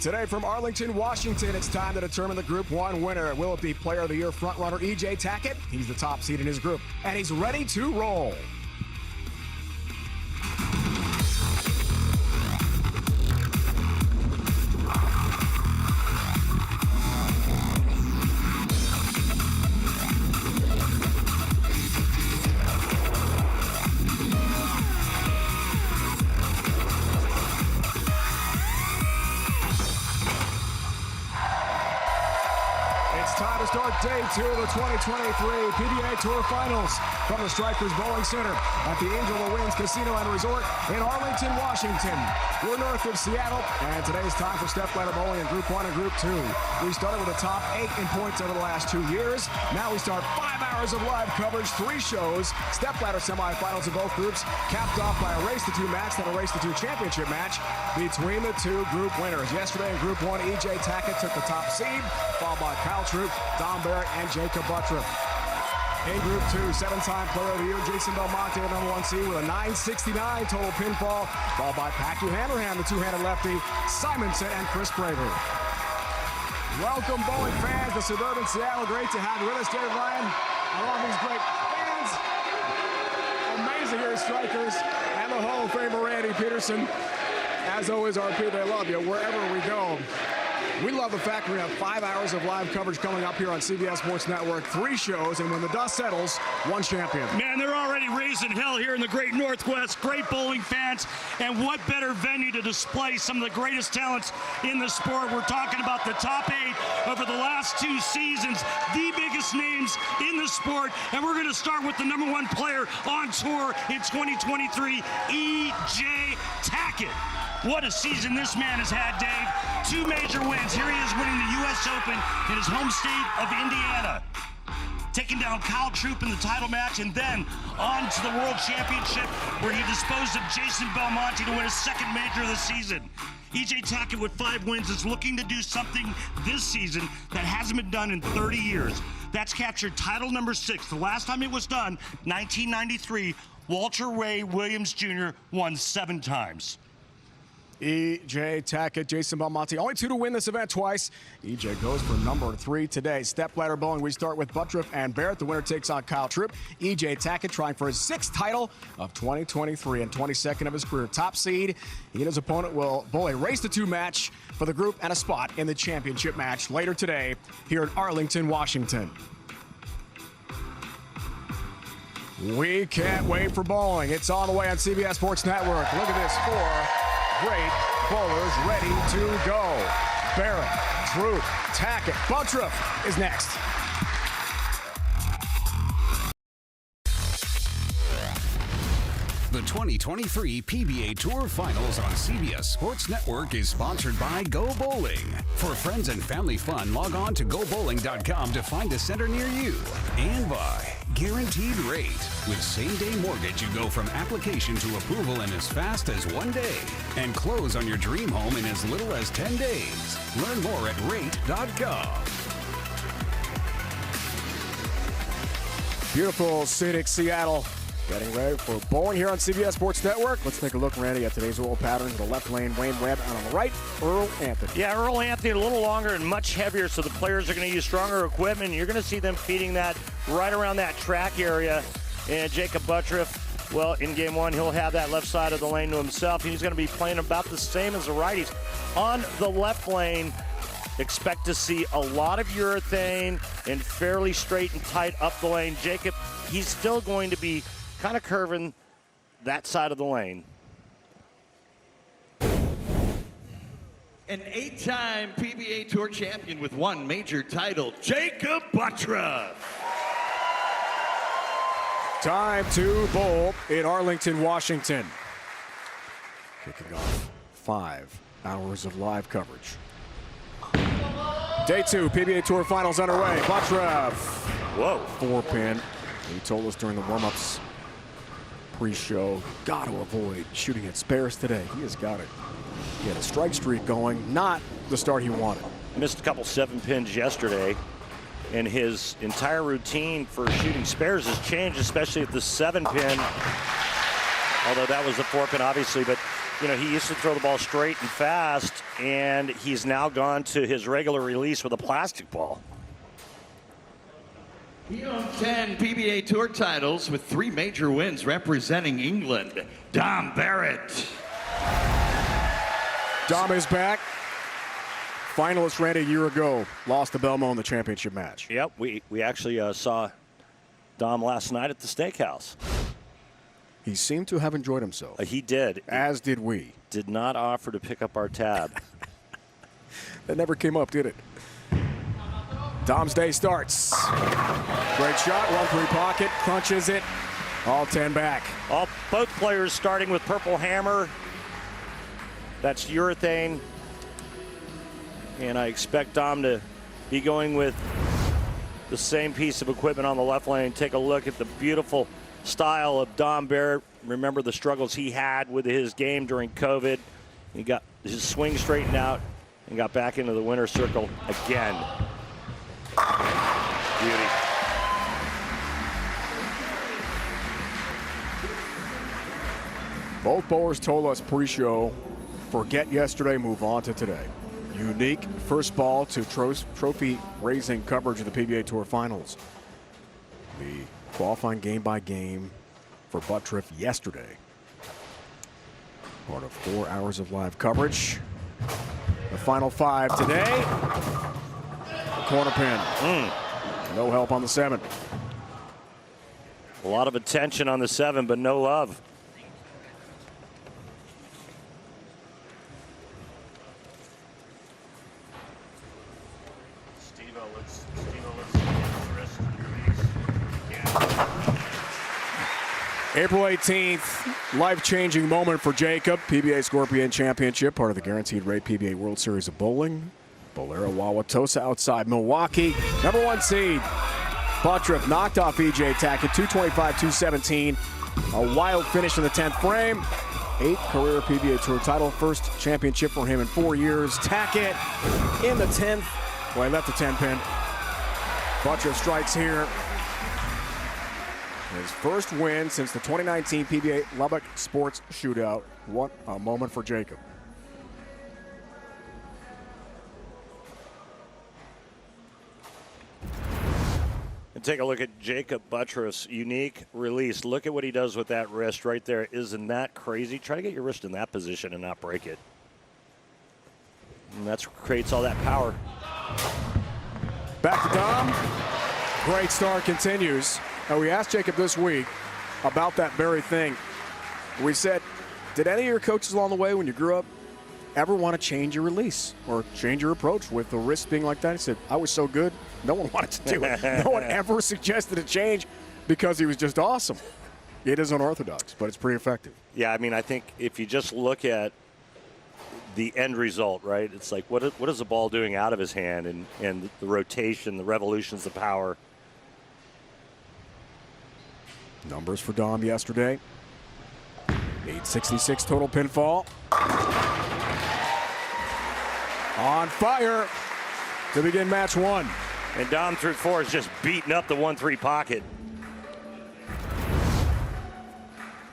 Today from Arlington, Washington, it's time to determine the Group 1 winner. Will it be Player of the Year frontrunner E.J. Tackett? He's the top seed in his group, and he's ready to roll. Time to start day 2 of the 2023 PBA Tour Finals from the Strikers Bowling Center at the Angel of Winds Casino and Resort in Arlington, Washington. We're north of Seattle, and today's time for Stepladder Bowling in Group 1 and Group 2. We started with the top 8 in points over the last 2 years. Now we start 5 hours of live coverage, 3 shows, Stepladder semifinals of both groups, capped off by a race-to-2 match, then a race-to-2 championship match between the 2 group winners. Yesterday in Group 1, E.J. Tackett took the top seed, followed by Kyle Troop, Don Barrett, and Jacob Buttriff. In Group 2, 7-time Player of the Year, Jason Belmonte, the number 1 seed with a 969 total pinfall, followed by Pacu Hanrahan, the two-handed lefty, Simonson, and Chris Braver. Welcome, bowling fans, to suburban Seattle. Great to have you with us, Dave Ryan. I love these great fans. Amazing here, Strikers, and the Hall of Famer, Randy Pedersen. As always, RP, they love you wherever we go. We love the fact we have 5 hours of live coverage coming up here on CBS Sports Network, 3 shows, and when the dust settles, 1 champion. Man, they're already raising hell here in the great Northwest. Great bowling fans, and what better venue to display some of the greatest talents in the sport. We're talking about the top 8 over the last 2 seasons, the biggest names in the sport, and we're going to start with the number 1 player on tour in 2023, E.J. Tackett. What a season this man has had, Dave. 2 major wins. Here he is winning the U.S. Open in his home state of Indiana, taking down Kyle Troop in the title match, and then on to the World Championship where he disposed of Jason Belmonte to win his 2nd major of the season. E.J. Tackett with 5 wins is looking to do something this season that hasn't been done in 30 years. That's captured title number 6. The last time it was done, 1993, Walter Ray Williams Jr. won 7 times. E.J. Tackett, Jason Belmonte, only 2 to win this event twice. E.J. goes for number 3 today. Stepladder Bowling, we start with Buttriff and Barrett. The winner takes on Kyle Troop. E.J. Tackett trying for his 6th title of 2023 and 22nd of his career. Top seed. He and his opponent will bowl a race-to-2 match for the group and a spot in the championship match later today here in Arlington, Washington. We can't wait for bowling. It's on the way on CBS Sports Network. Look at this 4 great bowlers ready to go. Barrett, Troop, Tackett, Buttriff is next. The 2023 PBA Tour Finals on CBS Sports Network is sponsored by Go Bowling. For friends and family fun, log on to GoBowling.com to find a center near you. And by Guaranteed Rate. With same-day mortgage, you go from application to approval in as fast as 1 day and close on your dream home in as little as 10 days. Learn more at rate.gov. Beautiful, scenic Seattle. Getting ready for bowling here on CBS Sports Network. Let's take a look, Randy, at today's oil patterns. The left lane, Wayne Webb, and on the right, Earl Anthony. Yeah, Earl Anthony a little longer and much heavier, so the players are going to use stronger equipment. You're going to see them feeding that right around that track area. And Jacob Buttriff, well, in game 1, he'll have that left side of the lane to himself. He's going to be playing about the same as the righties. On the left lane, expect to see a lot of urethane and fairly straight and tight up the lane. Jacob, he's still going to be kind of curving that side of the lane. An 8-time PBA Tour champion with 1 major title, Jacob Buttriff. Time to bowl in Arlington, Washington. Kicking off 5 hours of live coverage. Day 2, PBA Tour Finals underway. Buttriff. Whoa. 4-pin. He told us during the warm-ups pre-show, got to avoid shooting at spares today. He has got it. He had a strike streak going, not the start he wanted. Missed a couple 7-pins yesterday, and his entire routine for shooting spares has changed, especially at the 7-pin. Although that was the 4-pin, obviously, but You know, he used to throw the ball straight and fast, and he's now gone to his regular release with a plastic ball. He owns 10 PBA Tour titles with 3 major wins representing England. Dom Barrett. Dom is back. Finalist ran a year ago. Lost to Belmo in the championship match. Yep, we actually saw Dom last night at the steakhouse. He seemed to have enjoyed himself. He did. As did we. Did not offer to pick up our tab. That never came up, did it? Dom's day starts. Great shot, 1-3 pocket, crunches it. All 10 back. Both players starting with Purple Hammer. That's urethane. And I expect Dom to be going with the same piece of equipment on the left lane. Take a look at the beautiful style of Dom Barrett. Remember the struggles he had with his game during COVID. He got his swing straightened out and got back into the winner's circle again. Beauty. Both bowlers told us pre-show, forget yesterday, move on to today. Unique first ball to trophy-raising coverage of the PBA Tour Finals. The qualifying game by game for Buttriff yesterday. Part of 4 hours of live coverage. The final 5 today. Corner pin. No help on the 7. A lot of attention on the 7, but no love. April 18th, life-changing moment for Jacob. PBA Scorpion Championship, part of the Guaranteed Rate PBA World Series of Bowling. Bolero Wauwatosa outside Milwaukee. Number 1 seed. Buttriff knocked off E.J. Tackett, 225-217. A wild finish in the 10th frame. 8th career PBA Tour title. First championship for him in 4 years. Tackett in the 10th. Well, he left the 10 pin. Buttriff strikes here. His first win since the 2019 PBA Lubbock Sports Shootout. What a moment for Jacob. And take a look at Jacob Buttriff's unique release. Look at what he does with that wrist right there. Isn't that crazy? Try to get your wrist in that position and not break it. And that creates all that power. Back to Dom. Great start continues. Now, we asked Jacob this week about that very thing. We said, did any of your coaches along the way when you grew up ever want to change your release or change your approach with the wrist being like that? He said, I was so good, no one wanted to do it. No one ever suggested a change because he was just awesome. It is unorthodox, but it's pretty effective. Yeah, I mean, I think if you just look at the end result, right, it's like what is the ball doing out of his hand and the rotation, the revolutions, the power. Numbers for Dom yesterday. 866 total pinfall. On fire to begin match 1. And Dom through 4 is just beating up the 1-3 pocket.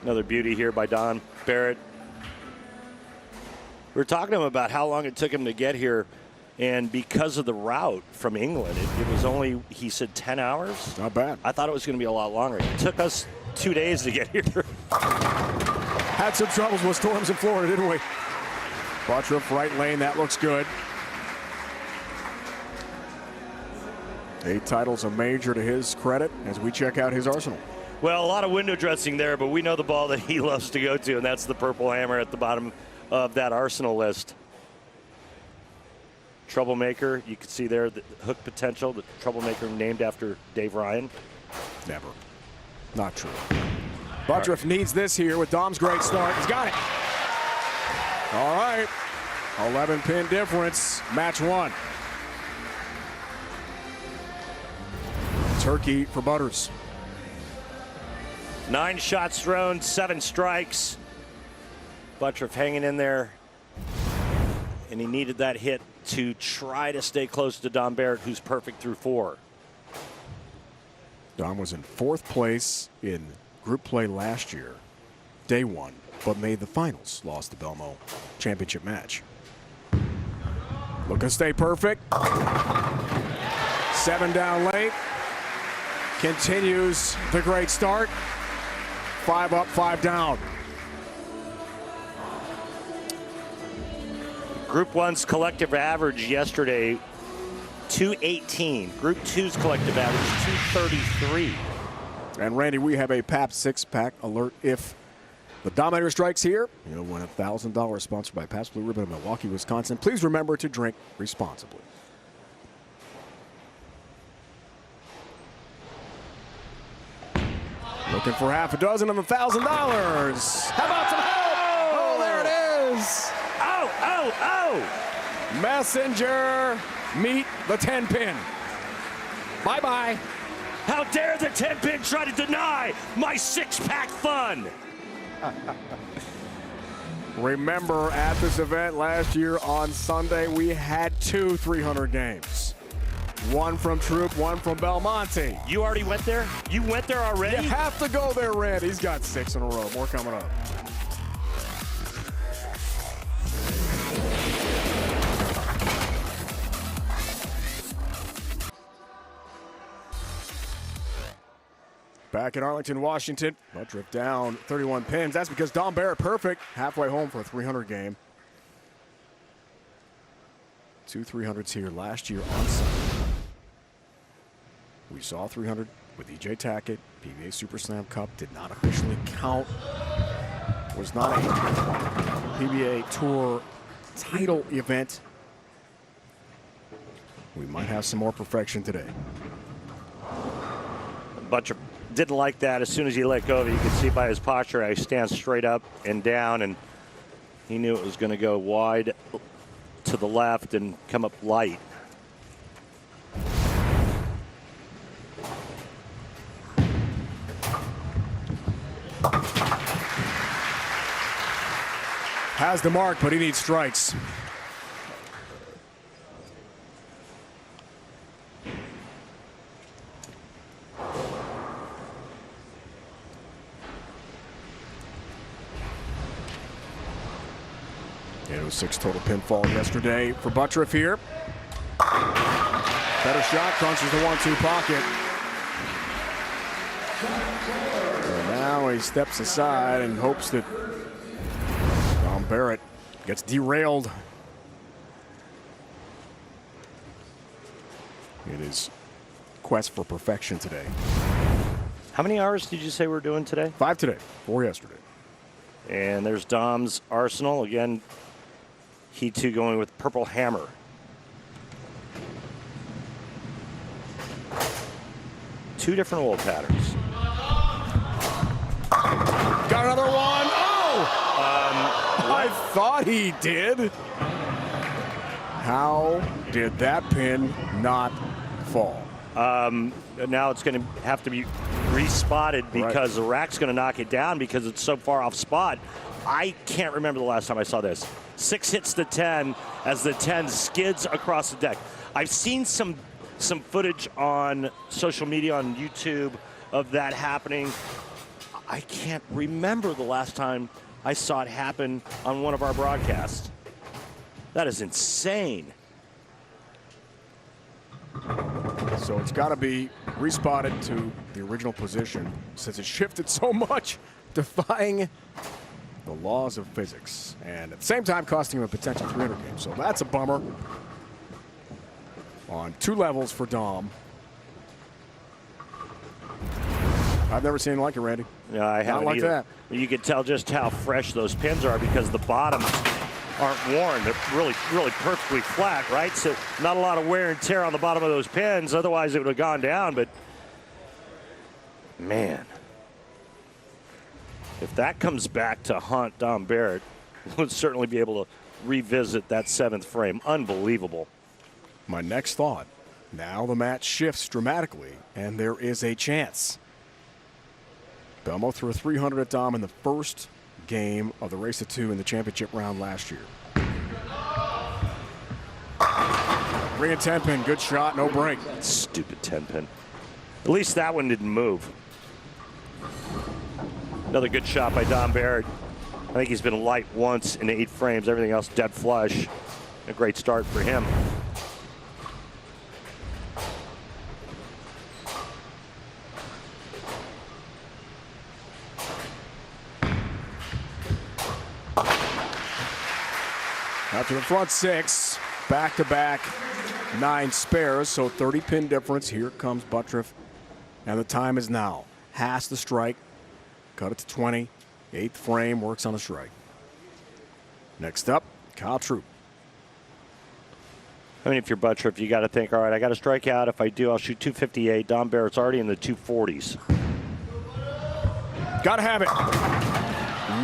Another beauty here by Dom Barrett. We were talking to him about how long it took him to get here. And because of the route from England, it was only, he said, 10 hours? Not bad. I thought it was going to be a lot longer. It took us 2 days to get here. Had some troubles with storms in Florida, didn't we? Buttriff right lane, that looks good. 8 titles, a major to his credit as we check out his arsenal. Well, a lot of window dressing there, but we know the ball that he loves to go to, and that's the Purple Hammer at the bottom of that arsenal list. Troublemaker, you can see there the hook potential. The Troublemaker named after Dave Ryan. Never. Not true. Buttriff needs this here with Dom's great start. He's got it. All right. 11 pin difference. Match 1. Turkey for Butters. 9 shots thrown, 7 strikes. Buttriff hanging in there. And he needed that hit to try to stay close to Dom Barrett, who's perfect through 4. Dom was in 4th place in group play last year. Day 1. but made the finals, lost the Belmo championship match. Looking to stay perfect. 7 down late. Continues the great start. 5 up, 5 down. Group 1's collective average yesterday, 218. Group 2's collective average, 233. And Randy, we have a Pabst 6-pack alert. If the Dominator strikes here, you'll win $1,000 sponsored by Pabst Blue Ribbon of Milwaukee, Wisconsin. Please remember to drink responsibly. Looking for half a dozen of $1,000. How about some help? Oh, there it is. Oh! Messenger, meet the 10-pin. Bye-bye. How dare the 10-pin try to deny my 6-pack fun? Remember, at this event last year on Sunday, we had 2 300 games. One from Troop, one from Belmonte. You already went there? You went there already? You have to go there, Randy. He's got 6 in a row. More coming up. Back in Arlington, Washington. Buttriff down 31 pins. That's because Dom Barrett perfect. Halfway home for a 300 game. 2 300s here last year on Sunday. We saw 300 with E.J. Tackett. PBA Super Slam Cup did not officially count. Was not a PBA Tour title event. We might have some more perfection today. Buttriff didn't like that. As soon as he let go of it, you could see by his posture, he stands straight up and down, and he knew it was going to go wide to the left and come up light. Has the mark, but he needs strikes. It was 6 total pinfall yesterday for Buttriff here. Better shot, crunches the 1-2 pocket. And now he steps aside and hopes that Dom Barrett gets derailed. It is quest for perfection today. How many hours did you say we're doing today? 5 today, 4 yesterday. And there's Dom's arsenal. Again, he too going with Purple Hammer. Two different oil patterns. Got another one. Oh! I thought he did. How did that pin not fall? Now it's going to have to be respotted because the rack's going to knock it down because it's so far off spot. I can't remember the last time I saw this. 6 hits the 10 as the 10 skids across the deck. I've seen some footage on social media, on YouTube, of that happening. I can't remember the last time I saw it happen on one of our broadcasts. That is insane. So it's got to be respotted to the original position since it shifted so much, defying the laws of physics, and at the same time costing him a potential 300 game. So that's a bummer on 2 levels for Dom. I've never seen like it, Randy. No, I haven't like either. that. You can tell just how fresh those pins are because the bottoms aren't worn. They're really, really perfectly flat, right? So not a lot of wear and tear on the bottom of those pins. Otherwise, it would have gone down. But, man, if that comes back to haunt Dom Barrett, we'll certainly be able to revisit that 7th frame. Unbelievable. My next thought, now the match shifts dramatically, and there is a chance. Belmo threw a 300 at Dom in the first game of the race to 2 in the championship round last year. Bring a 10-pin, good shot, no break. Stupid 10-pin. At least that one didn't move. Another good shot by Dom Barrett. I think he's been light once in 8 frames. Everything else dead flush. A great start for him. After the front 6, back-to-back 9 spares, so 30-pin difference. Here comes Buttriff, and the time is now. Has the strike, cut it to 20. 8th frame, works on a strike. Next up, Kyle Troop. I mean, if you're Buttriff, you got to think, all right, I got to strike out. If I do, I'll shoot 258. Dom Barrett's already in the 240s. Got to have it.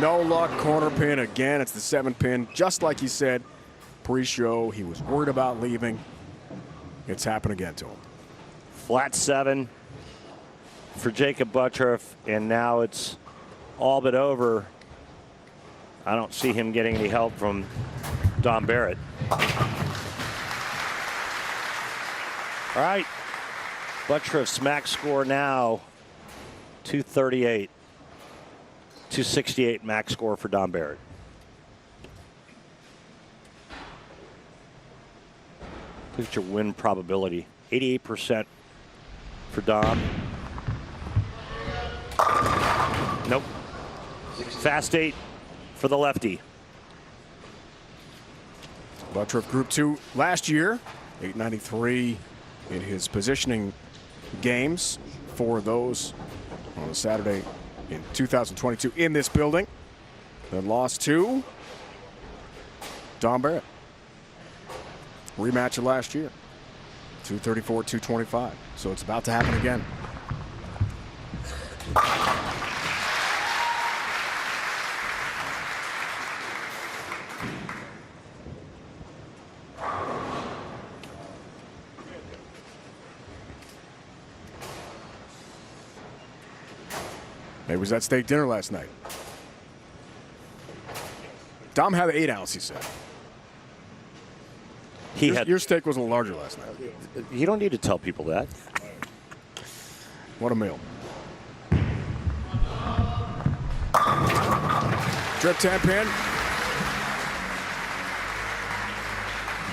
No luck, corner pin again. It's the 7th pin, just like he said pre-show. He was worried about leaving. It's happened again to him. Flat 7 for Jacob Buttriff, and now it's all but over. I don't see him getting any help from Dom Barrett. All right, Buttriff's max score now 238. 268 max score for Dom Barrett. Look at your win probability. 88% for Dom. Nope. Fast 8 for the lefty. Buttriff Group 2 last year, 893 in his positioning games. 4 of those on a Saturday in 2022 in this building. Then lost to Dom Barrett. Rematch of last year. 234, 225. So it's about to happen again. Maybe it was that steak dinner last night. Dom had the 8-ounce, he said. Your steak was a little larger last night. You don't need to tell people that. What a meal. Drip 10 pin.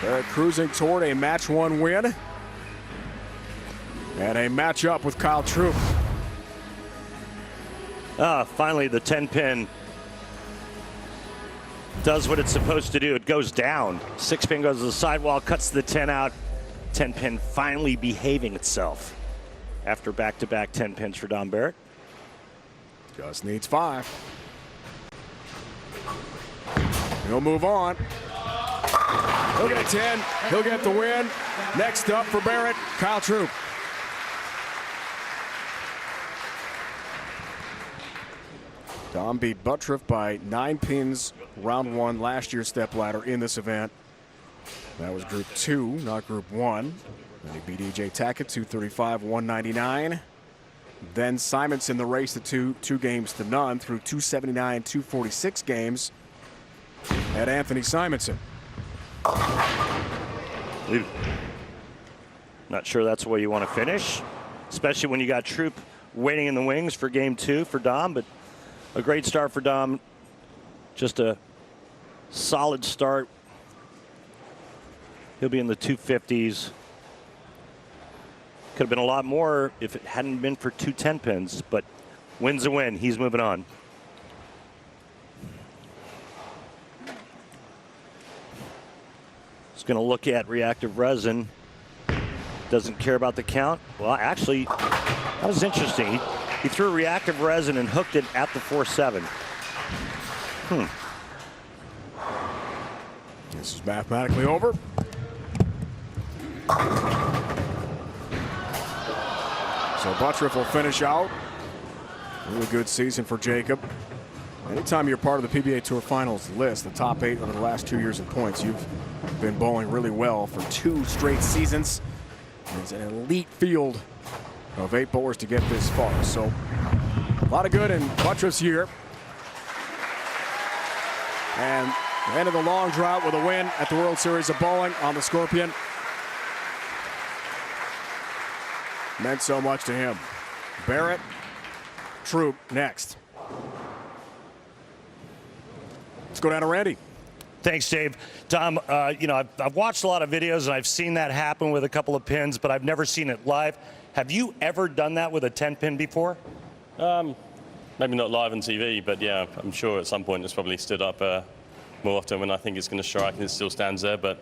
Barrett cruising toward a match 1 win. And a matchup with Kyle Troop. Finally, the 10 pin does what it's supposed to do. It goes down. 6 pin goes to the sidewall, cuts the 10 out. 10 pin finally behaving itself after back-to-back 10 pins for Dom Barrett. Just needs 5. He'll move on. He'll get 10. He'll get the win. Next up for Barrett, Kyle Troop. Dom beat Buttriff by 9 pins, round 1, last year's stepladder in this event. That was Group 2, not Group 1. Then he beat E.J. Tackett, 235, 199. Then Simonson the race to 2 games to none through 279, 246 games at Anthony Simonson. Not sure that's the way you want to finish, especially when you got Troop waiting in the wings for game 2 for Dom, but a great start for Dom. Just a solid start. He'll be in the 250s. Could have been a lot more if it hadn't been for 2 10 pins, but win's a win. He's moving on. He's going to look at reactive resin. Doesn't care about the count. Well, actually, that was interesting. He threw reactive resin and hooked it at the 4-7. This is mathematically over. So Buttriff will finish out. Really good season for Jacob. Anytime you're part of the PBA Tour Finals list, the top 8 over the last 2 years in points, you've been bowling really well for 2 straight seasons. It's an elite field of 8 bowlers to get this far. So a lot of good in Buttriff's year. And the end of the long drought with a win at the World Series of Bowling on the Scorpion. Meant so much to him. Barrett, Troop next. Let's go down to Randy. Thanks, Dave. Tom, I've watched a lot of videos, and I've seen that happen with a couple of pins, but I've never seen it live. Have you ever done that with a 10-pin before? Maybe not live on TV, but yeah, I'm sure at some point it's probably stood up more often when I think it's going to strike and it still stands there, but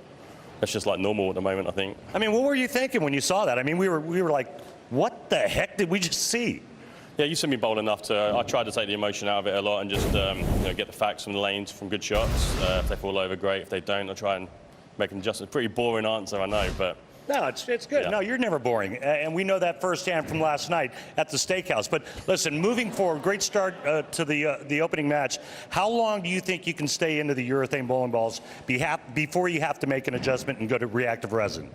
that's just like normal at the moment, I think. I mean, what were you thinking when you saw that? I mean, we were like, what the heck did we just see? Yeah, you see me bold enough to, I tried to take the emotion out of it a lot and just get the facts from the lanes from good shots. If they fall over, great. If they don't, I'll try and make an adjustment. Pretty boring answer, I know, but... No, it's good. Yeah. No, you're never boring. And we know that firsthand from last night at the steakhouse. But listen, moving forward, great start to the opening match. How long do you think you can stay into the urethane bowling balls before you have to make an adjustment and go to reactive resin?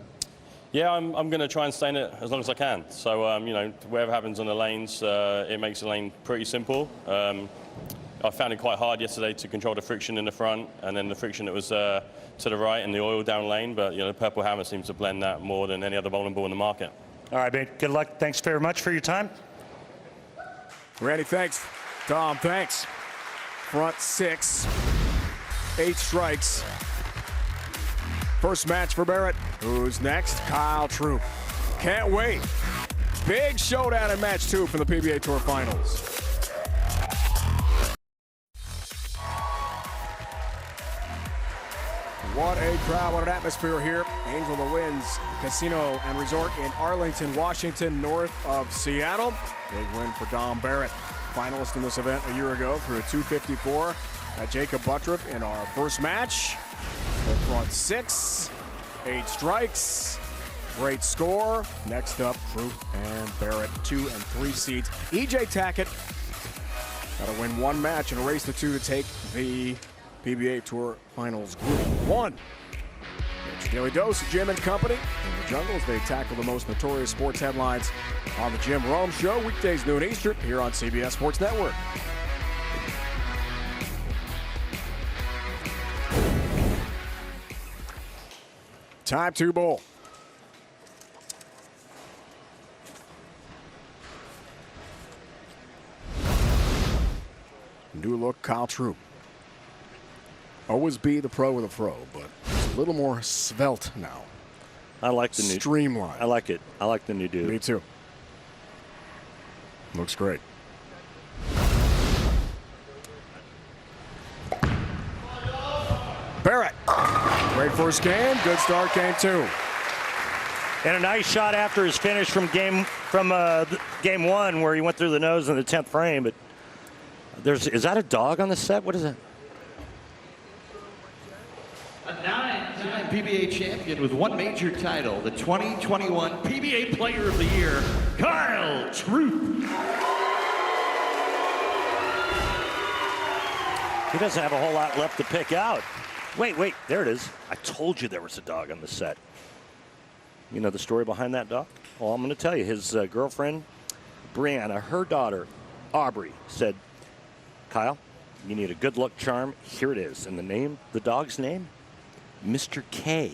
Yeah, I'm going to try and stay in it as long as I can. So, whatever happens on the lanes, it makes the lane pretty simple. I found it quite hard yesterday to control the friction in the front, and then the friction that was to the right and the oil down lane. But the Purple Hammer seems to blend that more than any other bowling ball in the market. All right, mate. Good luck. Thanks very much for your time. Randy, thanks. Tom, thanks. Front 6, 8 strikes. First match for Barrett. Who's next? Kyle Troup. Can't wait. Big showdown in match 2 for the PBA Tour Finals. What a crowd, what an atmosphere here. Angel of the Winds Casino and Resort in Arlington, Washington, north of Seattle. Big win for Dom Barrett, finalist in this event a year ago through a 254 at Jacob Buttriff in our first match. The front 6, 8 strikes, great score. Next up, Troup and Barrett, 2 and 3 seeds. EJ Tackett got to win one match and erase the 2 to take the PBA Tour Finals Group 1. It's your daily dose of Jim and Company in the jungle as they tackle the most notorious sports headlines on the Jim Rome Show, weekdays noon Eastern, here on CBS Sports Network. Time to bowl. New look Kyle Troup. Always be the pro with a fro, but it's a little more svelte now. I like the new streamline. I like it. I like the new dude. Me too. Looks great. Barrett. Great first game. Good start, game 2. And a nice shot after his finish from game 1, where he went through the nose in the 10th frame. But is that a dog on the set? What is that? A 9-time PBA champion with 1 major title, the 2021 PBA Player of the Year, Kyle Troup. He doesn't have a whole lot left to pick out. Wait, there it is. I told you there was a dog on the set. You know the story behind that dog? Well, I'm going to tell you. His girlfriend, Brianna, her daughter, Aubrey, said, Kyle, you need a good luck charm. Here it is. And the dog's name? Mr. K.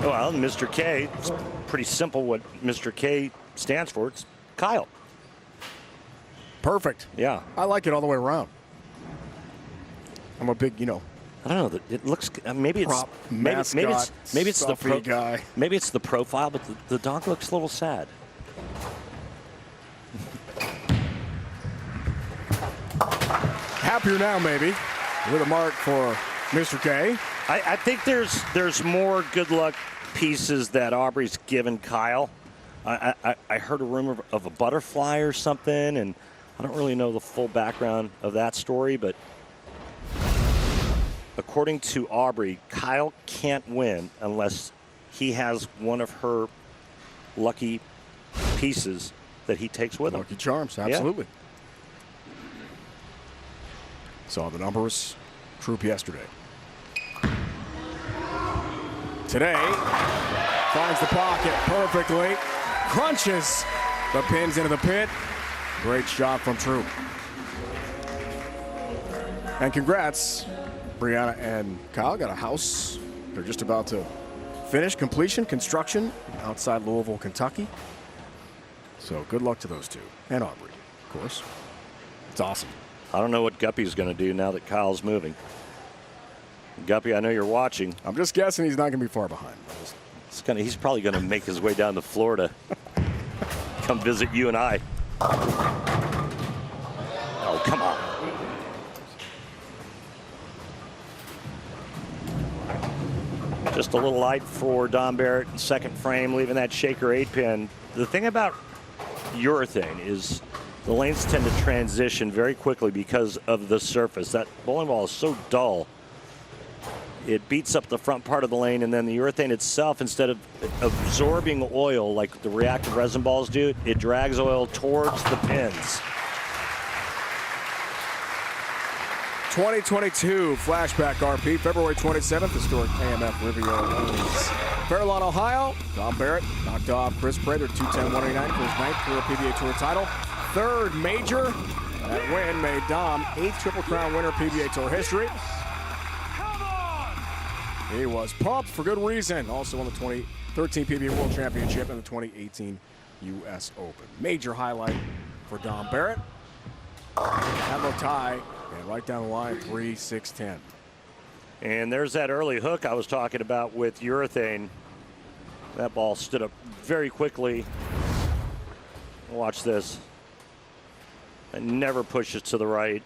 Well, Mr. K, it's pretty simple what Mr. K stands for. It's Kyle. Perfect. Yeah. I like it all the way around. I'm a big, I don't know. It looks maybe it's prop, maybe mascot, it's the guy. Maybe it's the profile, but the dog looks a little sad. Happier now, maybe, with a mark for Mr. K. I think there's more good luck pieces that Aubrey's given Kyle. I heard a rumor of a butterfly or something, and I don't really know the full background of that story, but according to Aubrey, Kyle can't win unless he has one of her lucky pieces that he takes with him. Lucky charms, absolutely. Yeah. Saw the numbers. Troup yesterday. Today, finds the pocket perfectly. Crunches the pins into the pit. Great shot from Troup. And congrats, Brianna and Kyle got a house. They're just about to finish completion, construction outside Louisville, Kentucky. So good luck to those two. And Aubrey, of course. It's awesome. I don't know what Guppy's going to do now that Kyle's moving. Guppy, I know you're watching. I'm just guessing he's not going to be far behind. He's probably going to make his way down to Florida. Come visit you and I. Oh, come on. Just a little light for Dom Barrett, second frame, leaving that shaker 8-pin. The thing about urethane is the lanes tend to transition very quickly because of the surface. That bowling ball is so dull. It beats up the front part of the lane, and then the urethane itself, instead of absorbing oil like the reactive resin balls do, it drags oil towards the pins. 2022 flashback RP, February 27th, historic AMF Riviera Lanes. Fairlawn, Ohio. Dom Barrett knocked off Chris Prater 210-189 for his 9th career PBA Tour title. Third major. That win made Dom 8th Triple Crown winner PBA Tour history. He was pumped for good reason. Also won the 2013 PBA World Championship and the 2018 U.S. Open. Major highlight for Dom Barrett. That looked high, and right down the line, 3-6-10. And there's that early hook I was talking about with urethane. That ball stood up very quickly. Watch this. It never pushes to the right.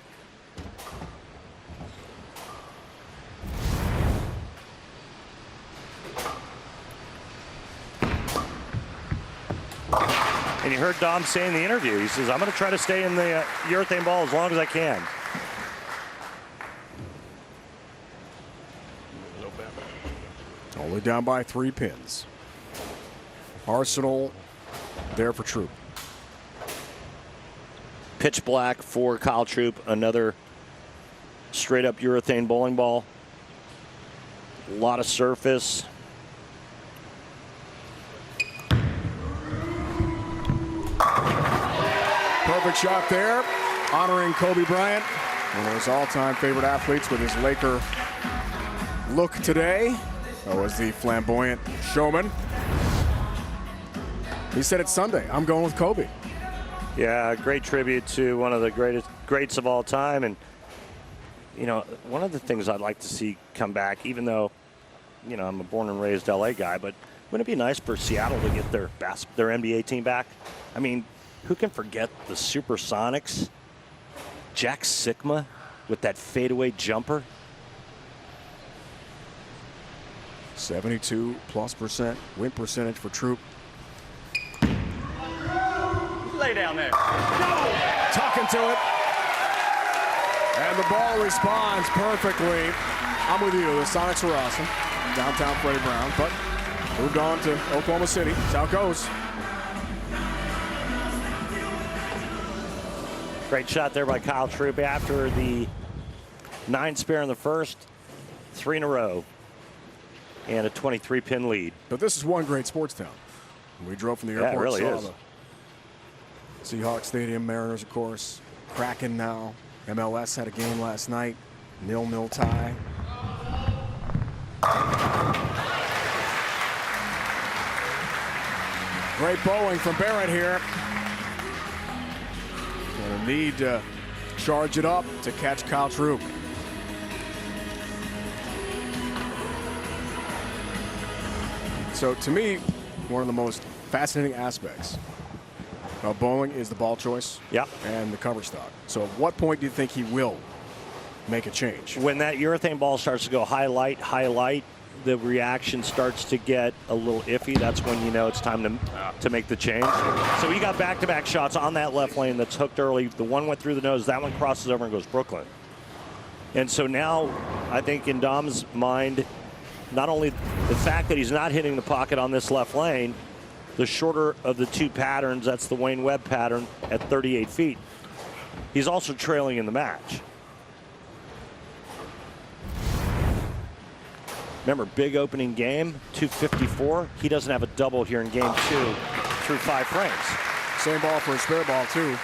And you heard Dom say in the interview, he says, I'm going to try to stay in the urethane ball as long as I can. Only down by 3 pins. Arsenal there for Troop. Pitch black for Kyle Troop, another straight up urethane bowling ball. A lot of surface. Perfect shot there, honoring Kobe Bryant, one of his all-time favorite athletes with his Laker look today. That was the flamboyant showman. He said it's Sunday. I'm going with Kobe. Yeah, great tribute to one of the greats of all time. And, you know, one of the things I'd like to see come back, even though, you know, I'm a born and raised LA guy, but wouldn't it be nice for Seattle to get their NBA team back? I mean, who can forget the Supersonics? Jack Sikma with that fadeaway jumper. 72+% win percentage for Troop. Lay down there. Talking to it. And the ball responds perfectly. I'm with you. The Sonics are awesome. Downtown Freddie Brown, but moved on to Oklahoma City. That's how it goes. Great shot there by Kyle Troop after the 9 spare in the first, 3 in a row, and a 23-pin lead. But this is one great sports town. We drove from the airport. Yeah, it really saw is. The Seahawks Stadium, Mariners, of course, Kraken now. MLS had a game last night, 0-0 tie. Great bowling from Barrett here. Gonna need to charge it up to catch Kyle Troop. So to me, one of the most fascinating aspects of bowling is the ball choice and the cover stock. So at what point do you think he will make a change? When that urethane ball starts to go highlight, the reaction starts to get a little iffy. That's when you know it's time to make the change. So he got back-to-back shots on that left lane that's hooked early. The one went through the nose. That one crosses over and goes Brooklyn. And so now I think in Dom's mind, not only the fact that he's not hitting the pocket on this left lane, the shorter of the 2 patterns, that's the Wayne Webb pattern at 38 feet. He's also trailing in the match. Remember, big opening game, 254. He doesn't have a double here in game 2 through 5 frames. Same ball for a spare ball, too.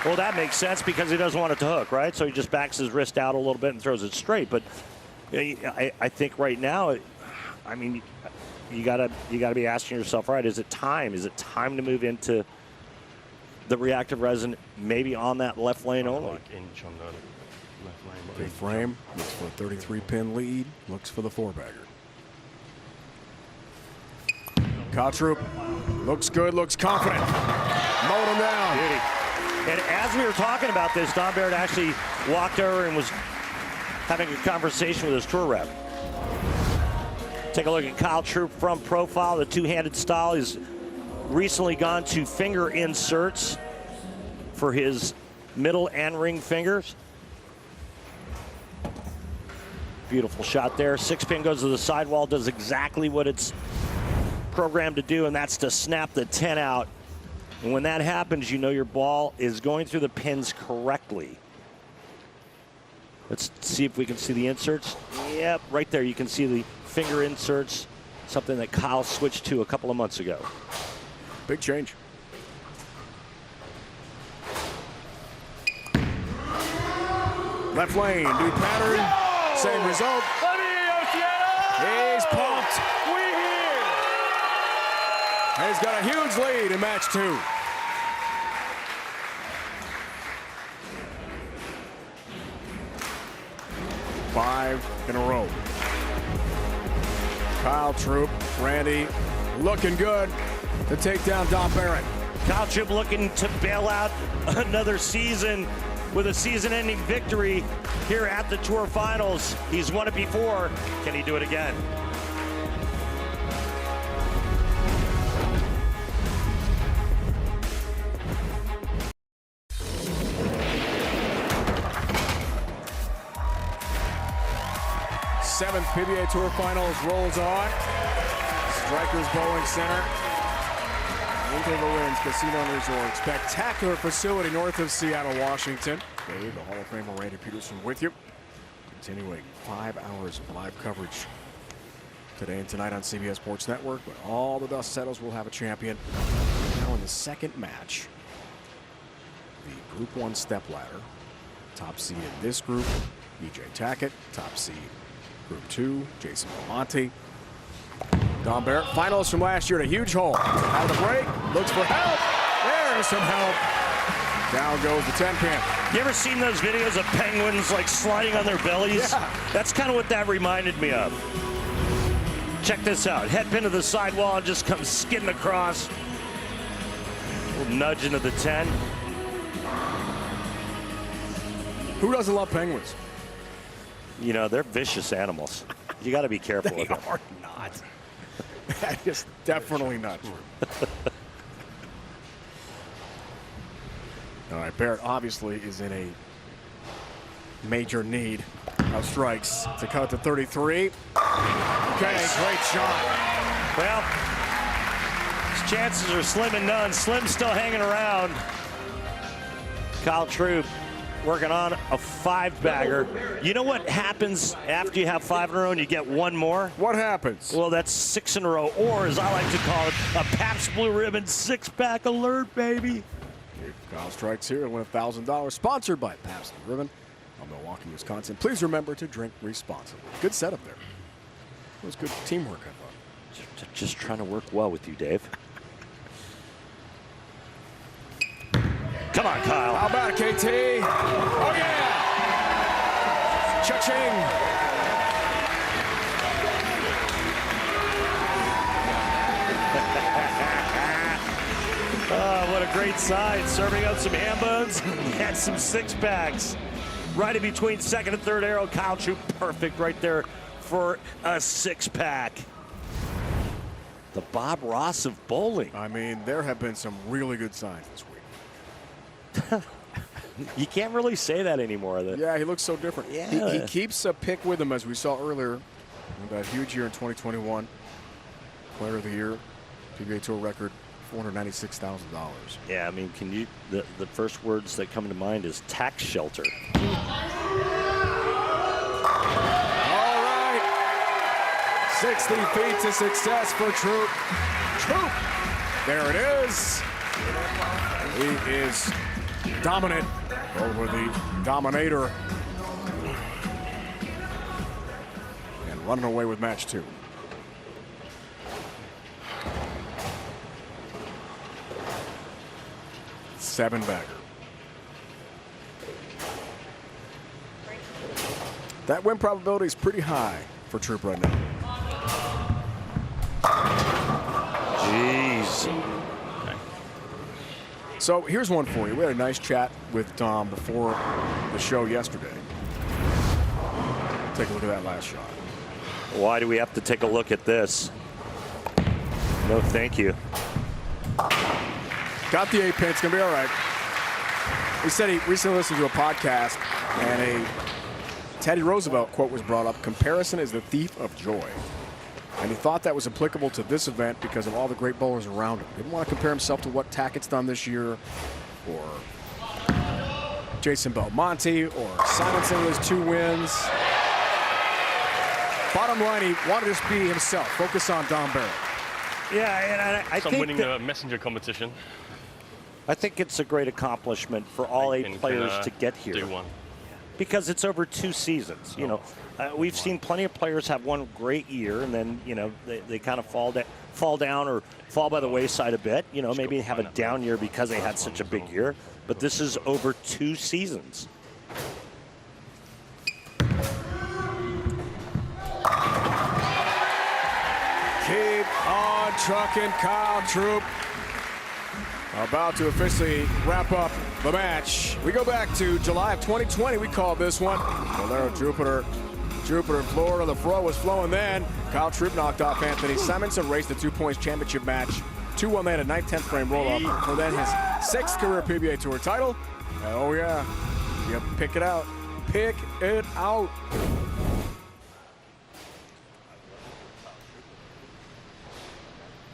Well, that makes sense because he doesn't want it to hook, right? So he just backs his wrist out a little bit and throws it straight. But I think right now, I mean, you gotta be asking yourself, right? Is it time? Is it time to move into the reactive resin, maybe on that left lane only? Like inch on the left lane. Big frame, looks for a 33-pin lead, looks for the 4-bagger. Kyle Troop looks good, looks confident. Mowed him down. Beauty. And as we were talking about this, Don Barrett actually walked over and was having a conversation with his tour rep. Take a look at Kyle Troop from profile, the two-handed style. He's recently gone to finger inserts for his middle and ring fingers. Beautiful shot there. 6-pin goes to the sidewall, does exactly what it's programmed to do, and that's to snap the 10 out. And when that happens, you know your ball is going through the pins correctly. Let's see if we can see the inserts. Yep, right there you can see the finger inserts, something that Kyle switched to a couple of months ago. Big change. Left lane, new pattern, same result. He's pumped. And he's got a huge lead in match 2. Five in a row. Kyle Troop, Randy, looking good to take down Don Barrett. Kyle Troop looking to bail out another season with a season-ending victory here at the Tour Finals. He's won it before. Can he do it again? Seventh PBA Tour Finals rolls on. Strikers Bowling Center. Angel Winds Casino and Resort. Spectacular facility north of Seattle, Washington. Dave, the Hall of Famer Randy Pedersen with you. Continuing 5 hours of live coverage today and tonight on CBS Sports Network. When all the dust settles, we'll have a champion. Now in the second match, the Group 1 Stepladder. Top seed in this group, EJ Tackett. Top seed Group 2, Jason Belmonte. Don Barrett, finals from last year, at a huge hole. Out of the break, looks for help. There's some help. Down goes the 10-pin. You ever seen those videos of penguins like sliding on their bellies? Yeah. That's kind of what that reminded me of. Check this out. Head pin to the sidewall and just comes skidding across. A little nudge into the 10. Who doesn't love penguins? You know, they're vicious animals. You got to be careful They with them. are not. That is definitely not true. All right, Barrett obviously is in a major need of strikes to cut to 33. Okay, great shot. Well, his chances are slim and none. Slim's still hanging around. Kyle Troop working on a 5-bagger. You know what happens after you have 5 in a row and you get one more? What happens? Well, that's 6 in a row, or as I like to call it, a Pabst Blue Ribbon 6-pack alert, baby. Kyle strikes here and win $1,000. Sponsored by Pabst Blue Ribbon of Milwaukee, Wisconsin. Please remember to drink responsibly. Good setup there. It was good teamwork, I thought. Just trying to work well with you, Dave. Come on, Kyle. How about it, KT? Oh, yeah! Cha-ching! Oh, what a great side. Serving up some ham buns and some 6-packs. Right in between second and third arrow. Kyle Troop, perfect right there for a 6-pack. The Bob Ross of bowling. I mean, there have been some really good signs this week. You can't really say that anymore. Yeah, he looks so different. Yeah. He keeps a pick with him, as we saw earlier. That huge year in 2021. Player of the Year, PBA Tour record, $496,000. Yeah, I mean, can you? The first words that come to mind is tax shelter. All right. 60 feet to success for Troop. Troop. There it is. He is dominant over the Dominator. And running away with match 2. 7-bagger. That win probability is pretty high for Troop right now. Jeez. So here's one for you. We had a nice chat with Dom before the show yesterday. Take a look at that last shot. Why do we have to take a look at this? No, thank you. Got the 8-pin. It's going to be all right. He said he recently listened to a podcast, and a Teddy Roosevelt quote was brought up: "Comparison is the thief of joy." And he thought that was applicable to this event because of all the great bowlers around him. He didn't want to compare himself to what Tackett's done this year, or Jason Belmonte, or Simonson with his 2 wins. Bottom line, he wanted to just be himself, focus on Dom Barrett. Yeah, and I think winning the messenger competition. I think it's a great accomplishment for all 8 players to get here. Do one. Because it's over 2 seasons. You know, we've seen plenty of players have one great year, and then, you know, they kind of fall down or fall by the wayside a bit. You know, maybe have a down year because they had such a big year. But this is over 2 seasons. Keep on trucking, Kyle Troop. About to officially wrap up the match. We go back to July of 2020. We called this one. Valero Jupiter, Florida. The flow was flowing then. Kyle Troop knocked off Anthony Simonson, raced the 2 points championship match. 2-1 man, a 9/10 frame roll-up for then his 6th career PBA Tour title. Oh yeah, you pick it out. Pick it out.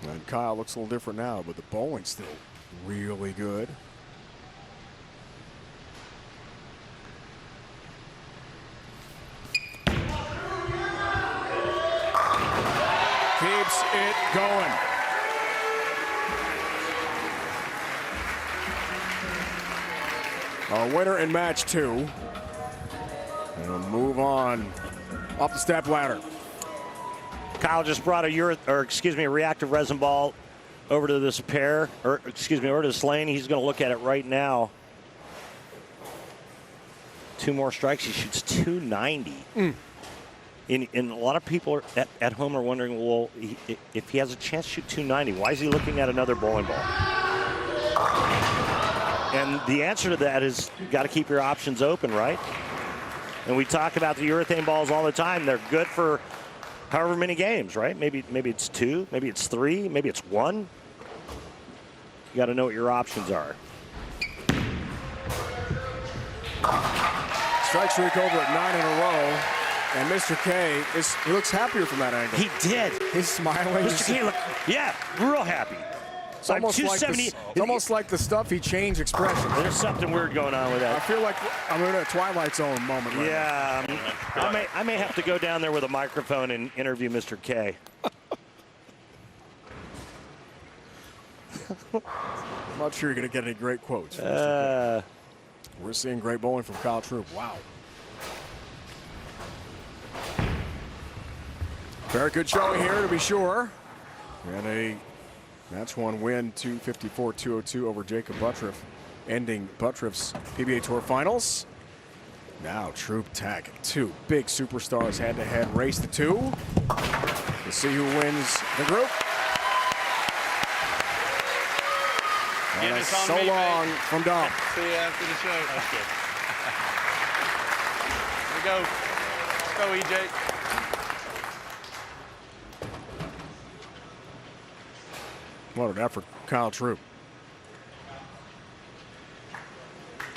And Kyle looks a little different now, but the bowling's still really good. Keeps it going. A winner in match 2. And we'll move on up the step ladder. Kyle just brought a reactive resin ball over to this pair, over to this lane. He's going to look at it right now. 2 more strikes. He shoots 290. And a lot of people at home are wondering, well, if he has a chance to shoot 290, why is he looking at another bowling ball? And the answer to that is you got to keep your options open, right? And we talk about the urethane balls all the time. They're good for however many games, right? Maybe it's 2, maybe it's 3, maybe it's 1. You got to know what your options are. Strike streak over at 9 in a row. And Mr. K, he looks happier from that angle. He did. He's smiling. Mr. K looked, real happy. It's almost like the stuff he changed expression. There's something weird going on with that. I feel like I'm in a Twilight Zone moment right now. I may have to go down there with a microphone and interview Mr. K. I'm not sure you're going to get any great quotes from Mr. K. We're seeing great bowling from Kyle Troop. Wow. Very good showing here, to be sure. And a match 1 win, 254-202 over Jacob Buttriff, ending Buttriff's PBA Tour Finals. Now Troop Tackett, 2 big superstars head-to-head race the 2. We'll see who wins the group. And so long from Dom. See you after the show. That's good. Here we go. Let's go, EJ. What an effort, Kyle Troop.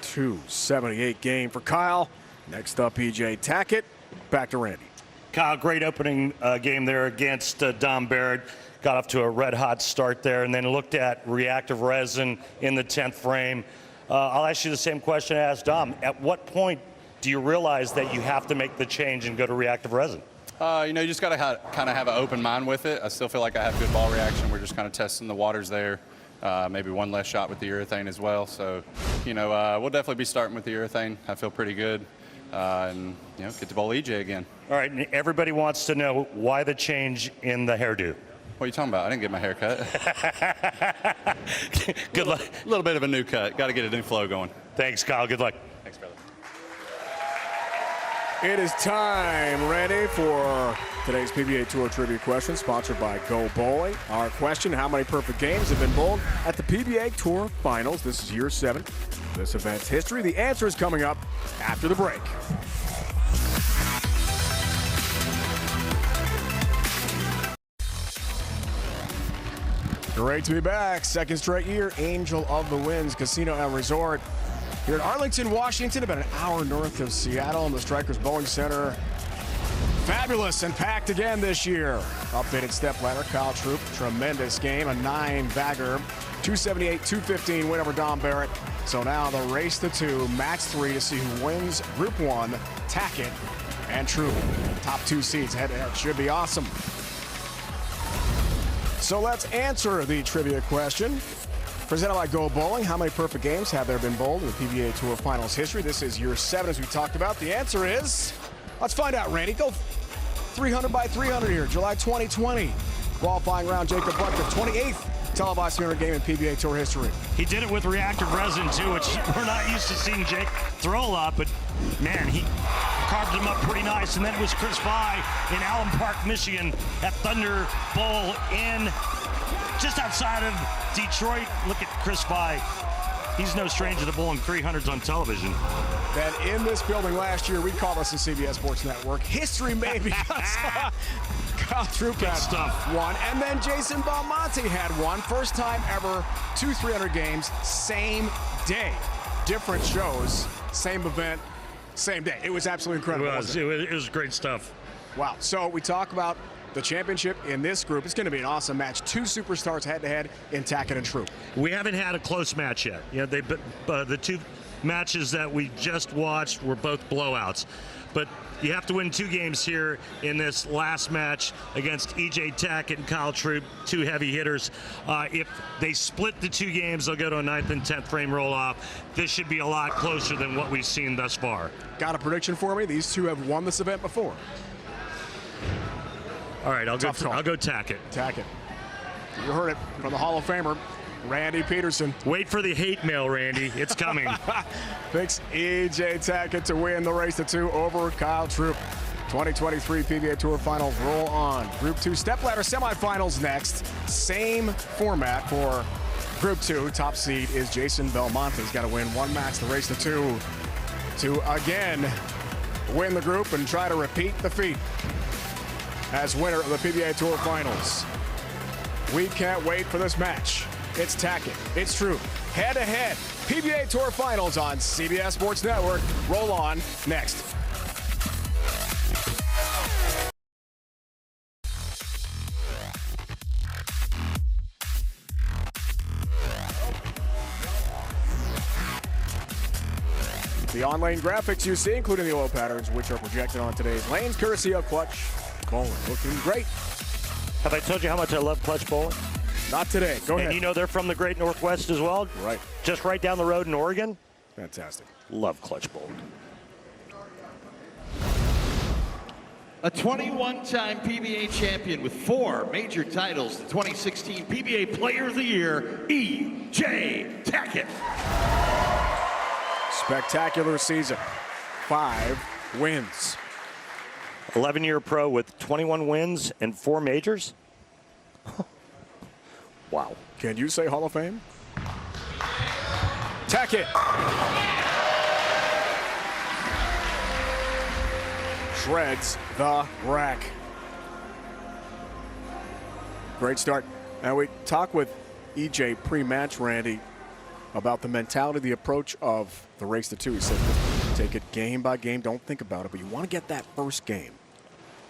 278 game for Kyle. Next up, EJ Tackett. Back to Randy. Kyle, great opening game there against Dom Barrett. Got off to a red-hot start there and then looked at reactive resin in the 10th frame. I'll ask you the same question I asked Dom. At what point do you realize that you have to make the change and go to reactive resin? You just got to kind of have an open mind with it. I still feel like I have good ball reaction. We're just kind of testing the waters there. Maybe one less shot with the urethane as well. So, we'll definitely be starting with the urethane. I feel pretty good. And, get to bowl EJ again. All right, and everybody wants to know why the change in the hairdo. What are you talking about? I didn't get my hair cut. Good luck. A little bit of a new cut. Got to get a new flow going. Thanks, Kyle. Good luck. Thanks, brother. It is time, Randy, for today's PBA Tour Trivia question, sponsored by Go Bowling. Our question, how many perfect games have been bowled at the PBA Tour Finals? This is year 7. This event's history. The answer is coming up after the break. Great to be back. Second straight year, Angel of the Winds Casino and Resort here in Arlington, Washington, about an hour north of Seattle in the Strikers Bowling Center. Fabulous and packed again this year. Updated Stepladder, Kyle Troop, tremendous game, a 9-bagger, 278-215 win over Don Barrett. So now the race to 2, match 3 to see who wins Group 1, Tackett and Troop. Top 2 seeds head-to-head. Should be awesome. So let's answer the trivia question. Presented by Go Bowling, how many perfect games have there been bowled in the PBA Tour Finals history? This is year 7, as we talked about. The answer is, let's find out, Randy. Go 300 by 300 here, July 2020. Qualifying round, Jacob Buttriff, 28th televised 300 game in PBA Tour history. He did it with reactive resin, too, which we're not used to seeing Jake throw a lot, but, man, he carved him up pretty nice. And then it was Chris Pye in Allen Park, Michigan, at Thunder Bowl in just outside of Detroit. Look at Chris Pye. He's no stranger to bowling 300s on television. Then in this building last year, we call this the CBS Sports Network. History made because Kyle Troop had one, and then Jason Belmonte had one. First time ever, 2 300 games, same day. Different shows, same event, same day. It was absolutely incredible. It was great stuff. Wow. So we talk about the championship in this group. It's going to be an awesome match. 2 superstars head-to-head in Tackett and Troop. We haven't had a close match yet. You know, the 2 matches that we just watched were both blowouts. But you have to win 2 games here in this last match against E.J. Tackett and Kyle Troop, 2 heavy hitters. If they split the 2 games, they'll go to a 9th and 10th frame roll-off. This should be a lot closer than what we've seen thus far. Got a prediction for me? These 2 have won this event before. All right, I'll go Tackett. Tackett. You heard it from the Hall of Famer, Randy Pedersen. Wait for the hate mail, Randy. It's coming. Picks E.J. Tackett to win the race to 2 over Kyle Troop. 2023 PBA Tour Finals roll on. Group 2 Stepladder semifinals next. Same format for Group 2. Top seed is Jason Belmonte. He's got to win 1 match, the race to 2, to again win the group and try to repeat the feat as winner of the PBA Tour Finals. We can't wait for this match. It's Tackett, it's Troop, head-to-head. PBA Tour Finals on CBS Sports Network. Roll on next. The on-lane graphics you see, including the oil patterns, which are projected on today's lanes, courtesy of Clutch Bowling. Looking great. Have I told you how much I love Clutch Bowling? Not today. Go ahead. And you know they're from the Great Northwest as well? Right. Just right down the road in Oregon? Fantastic. Love Clutch Bowling. A 21-time PBA champion with 4 major titles, the 2016 PBA Player of the Year, E.J. Tackett. Spectacular season. 5 wins. 11-year pro with 21 wins and 4 majors? Wow. Can you say Hall of Fame? Tackett. Shreds the rack. Great start. And we talked with EJ pre-match, Randy, about the mentality, the approach of the race to 2. He said, take it game by game, don't think about it, but you want to get that first game.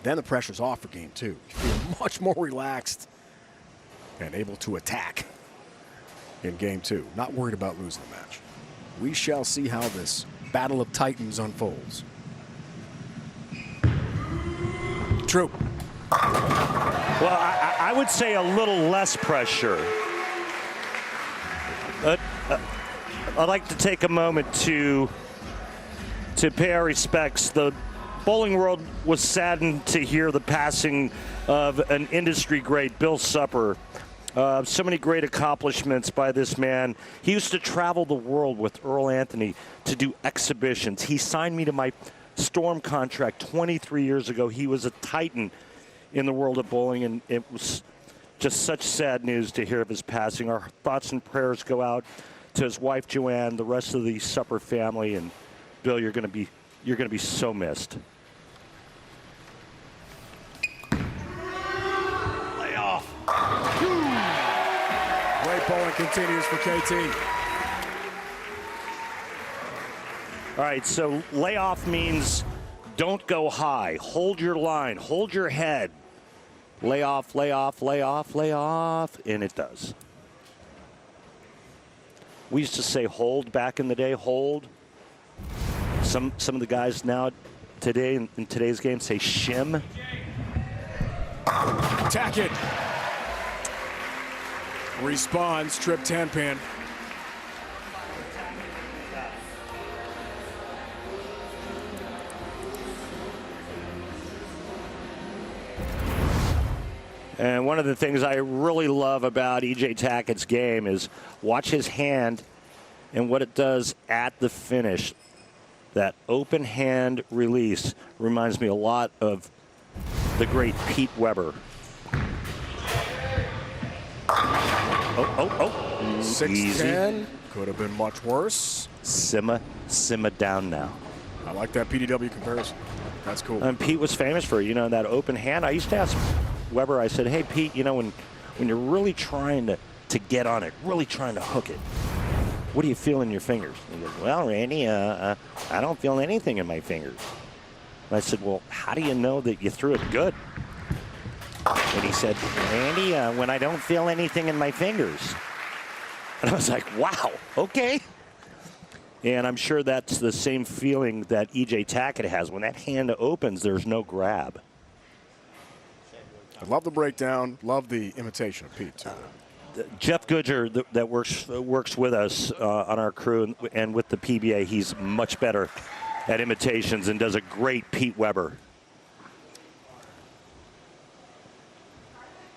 Then the pressure's off for game 2. You feel much more relaxed and able to attack in game 2. Not worried about losing the match. We shall see how this battle of titans unfolds. Troop. Well, I would say a little less pressure. I'd like to take a moment to pay our respects. The bowling world was saddened to hear the passing of an industry great, Bill Supper. So many great accomplishments by this man. He used to travel the world with Earl Anthony to do exhibitions. He signed me to my Storm contract 23 years ago. He was a titan in the world of bowling, and it was just such sad news to hear of his passing. Our thoughts and prayers go out to his wife Joanne, the rest of the Supper family, and Bill, you're going to be so missed. Lay off. Great bowling continues for KT. All right, so layoff means don't go high. Hold your line. Hold your head. Lay off, lay off, lay off, lay off, and it does. We used to say hold back in the day, hold. Some of the guys now today in today's game say shim. Tackett responds, trip 10-pin. And one of the things I really love about E.J. Tackett's game is watch his hand and what it does at the finish. That open hand release reminds me a lot of the great Pete Weber. Oh. 6-10. Could have been much worse. Simmer down now. I like that PDW comparison. That's cool. And Pete was famous for, that open hand. I used to ask Weber, I said, hey, Pete, when you're really trying to get on it, really trying to hook it, what do you feel in your fingers? He goes, well, Randy, I don't feel anything in my fingers. And I said, well, how do you know that you threw it good? And he said, Randy, when I don't feel anything in my fingers. And I was like, wow, okay. And I'm sure that's the same feeling that E.J. Tackett has. When that hand opens, there's no grab. I love the breakdown. Love the imitation of Pete, too. Jeff Goodger, that works with us on our crew and with the PBA, he's much better at imitations and does a great Pete Weber.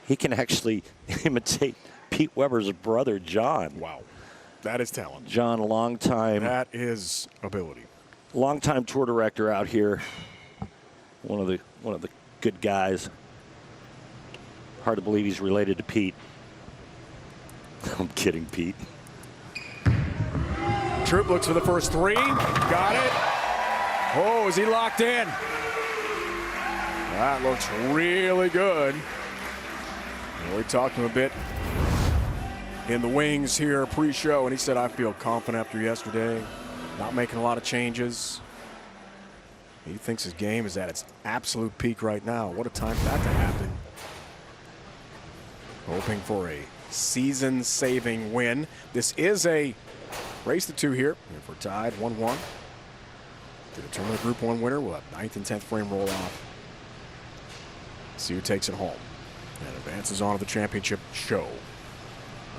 He can actually imitate Pete Weber's brother, John. Wow. That is talent. John, That is ability. Longtime tour director out here. One of the good guys. Hard to believe he's related to Pete. I'm kidding, Pete. Troop looks for the first three. Got it. Oh, is he locked in? That looks really good. We talked to him a bit in the wings here pre-show, and he said, I feel confident after yesterday, not making a lot of changes. He thinks his game is at its absolute peak right now. What a time for that to happen. Hoping for a season-saving win. This is a race to two here. If we're tied 1-1 to determine the Group 1 winner, we'll have 9th and 10th frame roll off. See who takes it home and advances on to the championship show.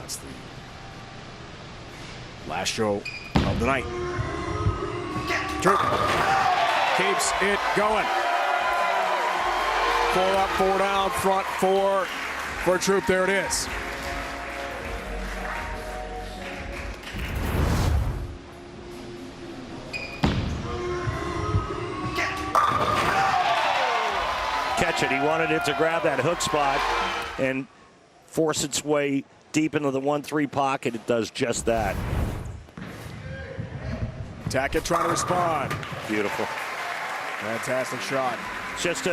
That's the last show of the night. Troop keeps it going. 4 up, 4 down, front 4 for Troop. There it is. Catch it. He wanted it to grab that hook spot and force its way deep into the 1-3 pocket. It does just that. Tackett trying to respond. Beautiful. Fantastic shot. Just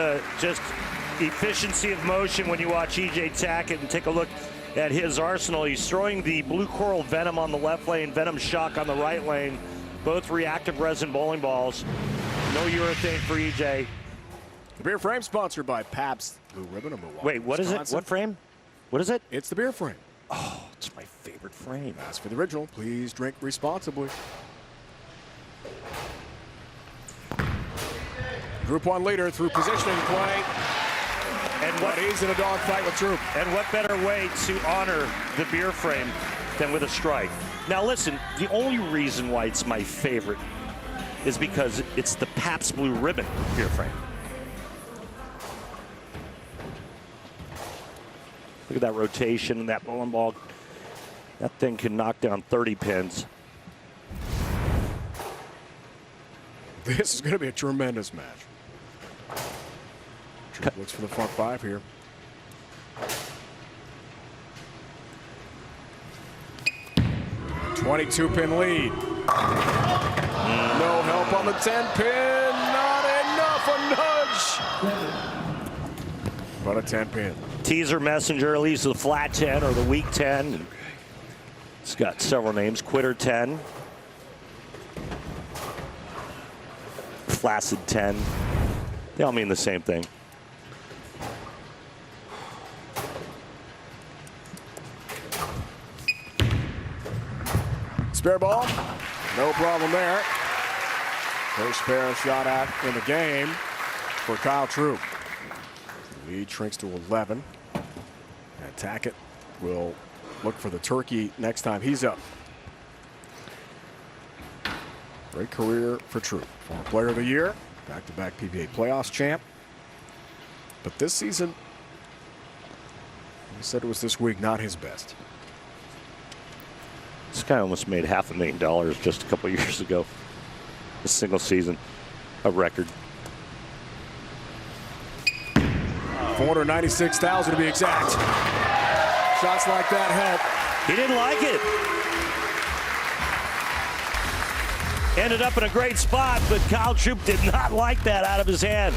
efficiency of motion when you watch E.J. Tackett and take a look at his arsenal. He's throwing the Blue Coral Venom on the left lane, Venom Shock on the right lane. Both reactive resin bowling balls. No urethane for E.J. The beer frame sponsored by Pabst Blue Ribbon of Milwaukee. Wait, what Wisconsin. is it? What frame? What is it? It's the beer frame. Oh, it's my favorite frame. As for the original, please drink responsibly. Group 1 leader through positioning play. And what he's in a dogfight with Troop. And what better way to honor the beer frame than with a strike? Now listen, the only reason why it's my favorite is because it's the Pabst Blue Ribbon beer frame. Look at that rotation and that bowling ball. That thing can knock down 30 pins. This is going to be a tremendous match. Looks for the front five here. A 22-pin lead. No help on the 10-pin. Not enough. A nudge. But a 10-pin. Teaser messenger, at least the flat 10 or the weak 10. It's got several names. Quitter 10. Flaccid 10. They all mean the same thing. Spare ball. No problem there. First spare shot out in the game for Kyle Troop. Lead shrinks to 11. And Tackett will look for the turkey next time he's up. Great career for Troop. Former Player of the Year, back-to-back PBA playoffs champ. But this season, he said it was this week, not his best. This guy almost made $500,000 just a couple years ago. A single season, a record. 496,000 to be exact. Shots like that help. He didn't like it. Ended up in a great spot, but Kyle Troop did not like that out of his hand.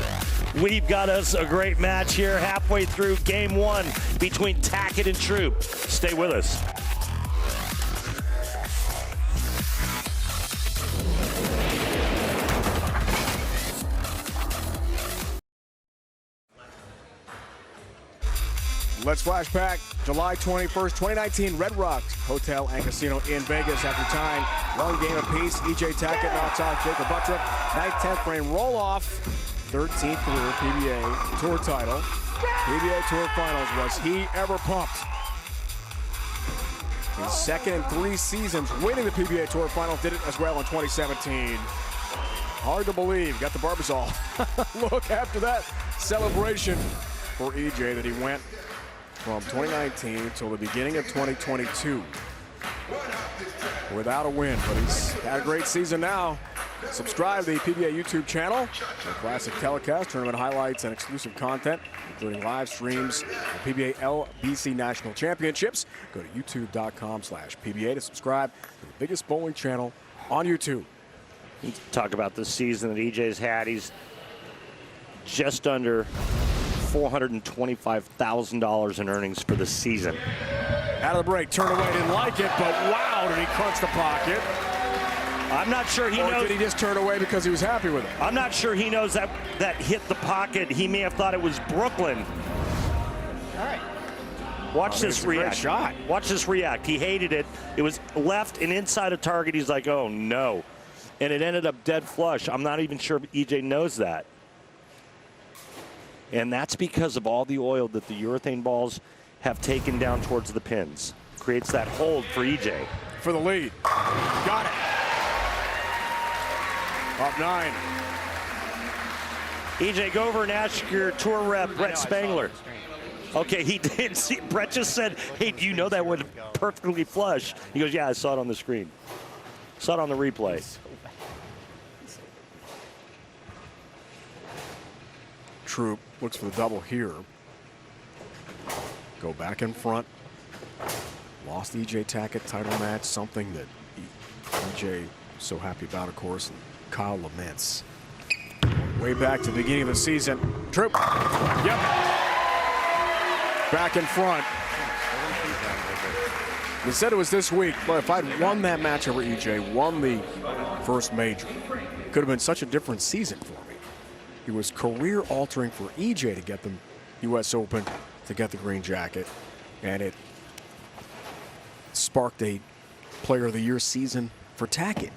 We've got us a great match here halfway through game one between Tackett and Troop. Stay with us. Let's flash back July 21st, 2019, Red Rocks Hotel and Casino in Vegas. After tying one game apiece, E.J. Tackett knocks off Jacob Buttrick. 9th, 10th frame roll off. 13th career PBA Tour title. PBA Tour Finals. Was he ever pumped? His second in 3 seasons winning the PBA Tour Finals. Did it as well in 2017. Hard to believe. Got the Barbasol look after that celebration for E.J. that he went from 2019 until the beginning of 2022 without a win, but he's had a great season now. Subscribe to the PBA YouTube channel for classic telecast, tournament highlights, and exclusive content, including live streams of PBA LBC National Championships. Go to youtube.com/PBA to subscribe to the biggest bowling channel on YouTube. Talk about the season that EJ's had. He's just under $425,000 in earnings for the season. Out of the break, turn away, didn't like it, but wow, did he crunch the pocket. I'm not sure he knows. Or did he just turn away because he was happy with it? I'm not sure he knows that hit the pocket. He may have thought it was Brooklyn. All right. Watch this react. Shot. Watch this react. He hated it. It was left and inside of target. He's like, oh no. And it ended up dead flush. I'm not even sure EJ knows that. And that's because of all the oil that the urethane balls have taken down towards the pins. Creates that hold for EJ. For the lead. Got it. Up 9. EJ, go over and ask your tour rep, Brett Spangler. Okay, he did see. Brett just said, hey, do you know that went perfectly flush? He goes, yeah, I saw it on the screen. Saw it on the replay. Troop looks for the double here. Go back in front. Lost E.J. Tackett title match, something that E.J. so happy about, of course, and Kyle laments. Way back to the beginning of the season. Troop. Yep. Back in front. He said it was this week, but if I'd won that match over E.J., won the first major, it could have been such a different season for me. It was career-altering for E.J. to get the U.S. Open, to get the green jacket, and it sparked a Player of the Year season for Tackett.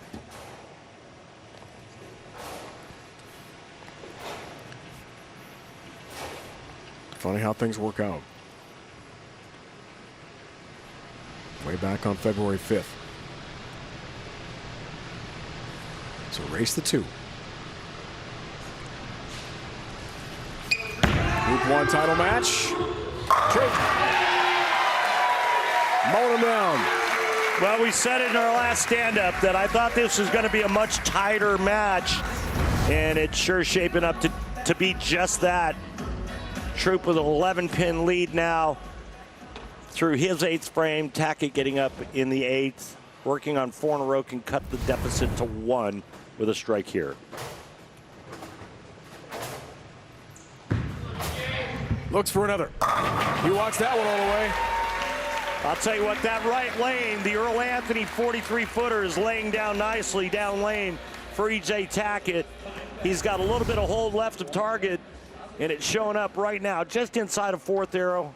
Funny how things work out. Way back on February 5th. So race the 2. Group 1 title match. Troop. Mowing him down. Well, we said it in our last stand-up that I thought this was going to be a much tighter match, and it's sure shaping up to be just that. Troop with an 11-pin lead now through his 8th frame. Tackett getting up in the 8th, working on 4 in a row, can cut the deficit to 1 with a strike here. Looks for another. He walks that one all the way. I'll tell you what, that right lane, the Earl Anthony 43-footer is laying down nicely down lane for E.J. Tackett. He's got a little bit of hold left of target, and it's showing up right now just inside of 4th arrow.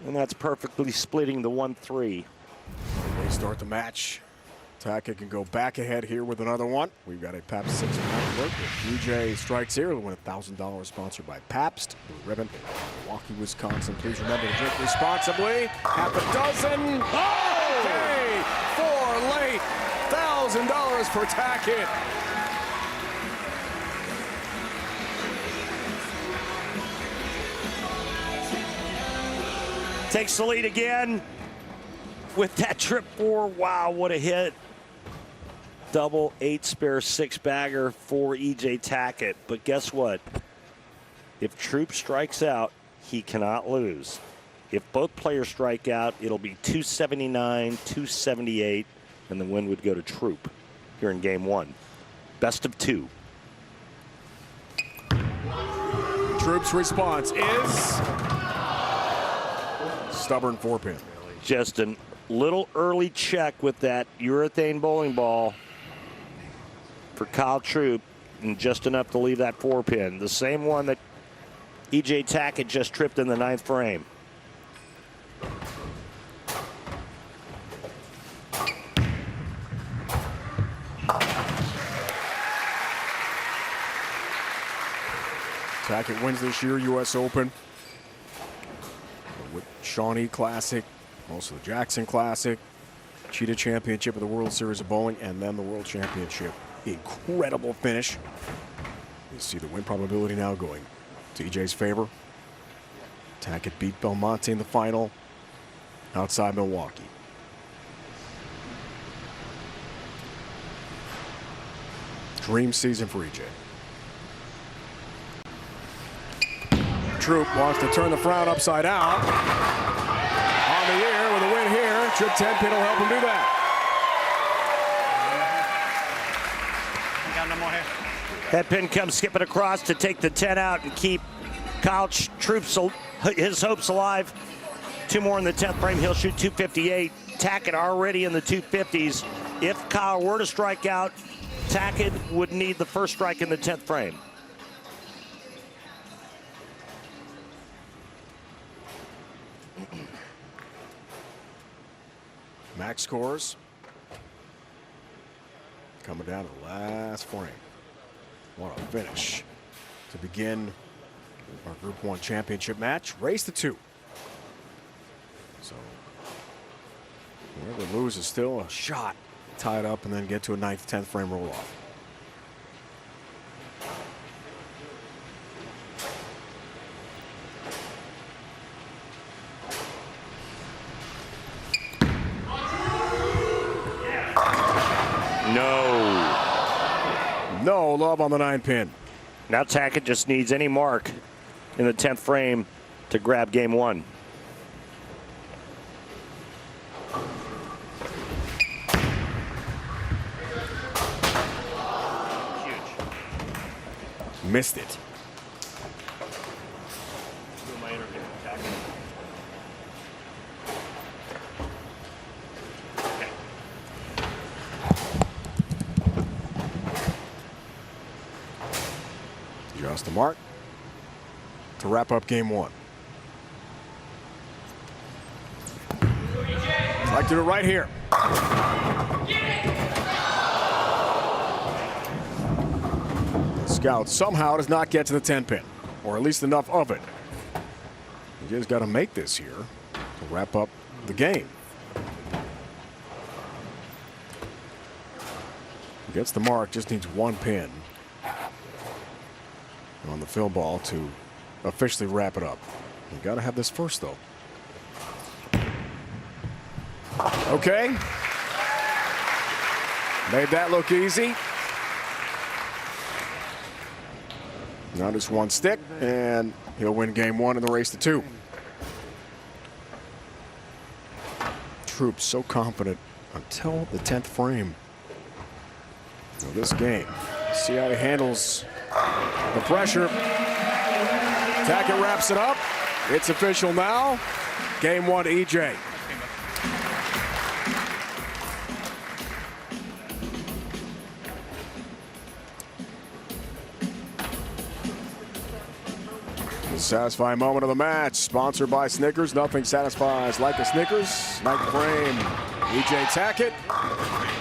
And that's perfectly splitting the 1-3. They start the match. Tackett can go back ahead here with another one. We've got a Pabst 6 work. EJ strikes here. We'll win $1,000 sponsored by Pabst. Blue Ribbon, Milwaukee, Wisconsin. Please remember to drink responsibly. Half a dozen. Oh! Okay, 4 late. $1,000 for Tackett. Takes the lead again with that trip 4. Wow, what a hit. Double 8 spare 6-bagger for E.J. Tackett. But guess what? If Troop strikes out, he cannot lose. If both players strike out, it'll be 279, 278, and the win would go to Troop here in game 1. Best of 2. Troop's response is stubborn 4-pin. Just a little early check with that urethane bowling ball for Kyle Troop, and just enough to leave that 4-pin. The same one that E.J. Tackett just tripped in the 9th frame. Tackett wins this year U.S. Open with Shawnee Classic, also the Jackson Classic, Cheetah Championship of the World Series of Bowling, and then the World Championship. Incredible finish. You see the win probability now going to EJ's favor. Tackett beat Belmonte in the final outside Milwaukee. Dream season for EJ. Troop wants to turn the frown upside down. On the air with a win here. Trip 10-pin will help him do that. That pin comes skipping across to take the 10 out and keep Kyle Troop's his hopes alive. 2 more in the 10th frame. He'll shoot 258. Tackett already in the 250s. If Kyle were to strike out, Tackett would need the first strike in the 10th frame. Max scores. Coming down to the last frame. What a finish to begin our Group 1 championship match. Race to 2. So whoever loses still a shot. Tie it up and then get to a 9th, 10th frame roll off. No love on the 9-pin. Now Tackett just needs any mark in the 10th frame to grab game 1. Missed it. Just the mark to wrap up game 1. I'd like to do it right here. Scout somehow does not get to the 10-pin, or at least enough of it. He just got to make this here to wrap up the game. Gets the mark, just needs one pin on the fill ball to officially wrap it up. You got to have this first, though. Okay. Made that look easy. Now just one stick, and he'll win game 1 in the race to 2. Troop so confident until the 10th frame of this game. See how he handles the pressure. Tackett wraps it up. It's official now. Game 1, EJ. The satisfying moment of the match, sponsored by Snickers. Nothing satisfies like a Snickers. 9th frame. EJ Tackett.